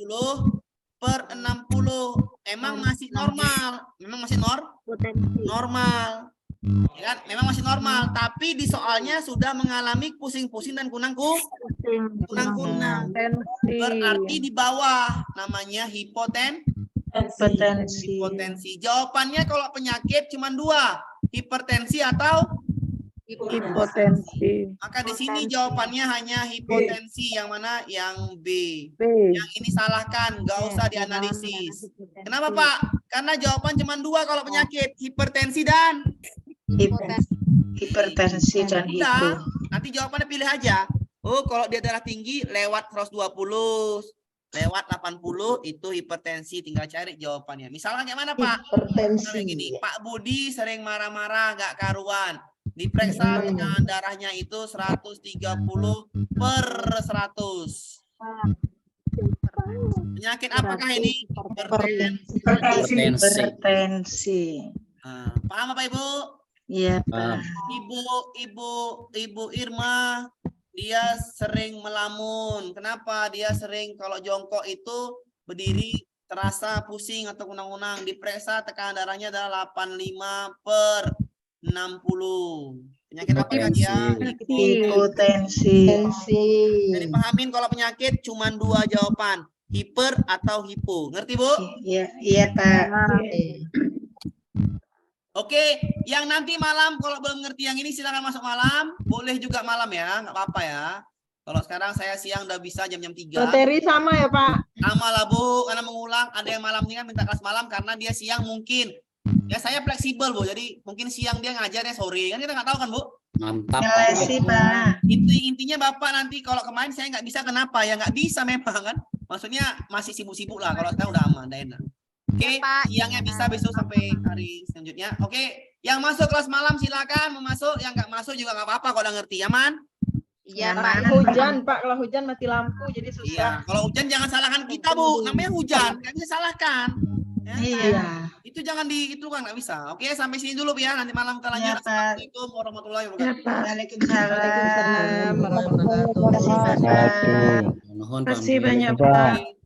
per 60. Emang masih normal. Memang masih normal. Ya kan? Memang masih normal, tapi di soalnya sudah mengalami pusing-pusing dan kunang-kunang. Berarti di bawah, namanya hipotensi. Jawabannya kalau penyakit cuma 2, hipertensi atau Hipotensi. maka di sini jawabannya hanya hipotensi. Yang mana? Yang B. Yang ini salahkan, nggak usah dianalisis. Kenapa Pak? Karena jawaban cuma 2 kalau penyakit, hipertensi dan Hipertensi dan hipo. Nanti jawabannya pilih aja. Oh, kalau dia darah tinggi lewat 120, lewat 80 itu hipertensi, tinggal cari jawabannya. Misalnya kayak mana Pak? Kayak gini, Pak Budi sering marah-marah gak karuan. Diperiksa tekanan darahnya itu 130 per 100. Penyakit apakah ini? Hipertensi. Paham Bapak Ibu? Iya Pak. Ibu Irma, dia sering melamun. Kenapa? Dia sering kalau jongkok itu berdiri terasa pusing atau kunang-kunang. Diperiksa tekanan darahnya adalah 85 per 60. Penyakit apa dia? Hipotensi. Jadi pahamin kalau penyakit cuma 2 jawaban, hiper atau hipo. Ngerti Bu? Iya Pak. Oke, yang nanti malam kalau belum ngerti yang ini silakan masuk malam. Boleh juga malam ya, nggak apa-apa ya. Kalau sekarang saya siang udah bisa jam-jam 3. Materi sama ya Pak? Sama lah Bu, karena mengulang. Ada yang malam ini kan minta kelas malam karena dia siang mungkin. Ya saya fleksibel Bu, jadi mungkin siang dia ngajarnya sore. Kan kita nggak tahu kan Bu? Mantap. Ngelesi Pak. Intinya Bapak nanti kalau kemarin saya nggak bisa kenapa? Ya nggak bisa memang kan. Maksudnya masih sibuk-sibuk lah. Kalau sekarang udah aman, udah enak. Oke, siangnya bisa besok sampai hari selanjutnya. Oke, yang masuk kelas malam silakan mau masuk, yang nggak masuk juga nggak apa-apa kalau udah ngerti, aman? Iya Pak. Hujan Pak, kalau hujan mati lampu jadi susah. Iya, kalau hujan jangan salahkan kita Bu, namanya hujan, nggak bisa salahkan. Ya, Iya. itu jangan itu kan nggak bisa. Oke, sampai sini dulu ya, nanti malam kita lanjut. Iya, Pak. Assalamualaikum warahmatullahi Iya wabarakatuh. Pak. Waalaikumsalam. Waalaikumsalam warahmatullahi Terima kasih Pak. Mohon Terima kasih pamit. banyak Pak.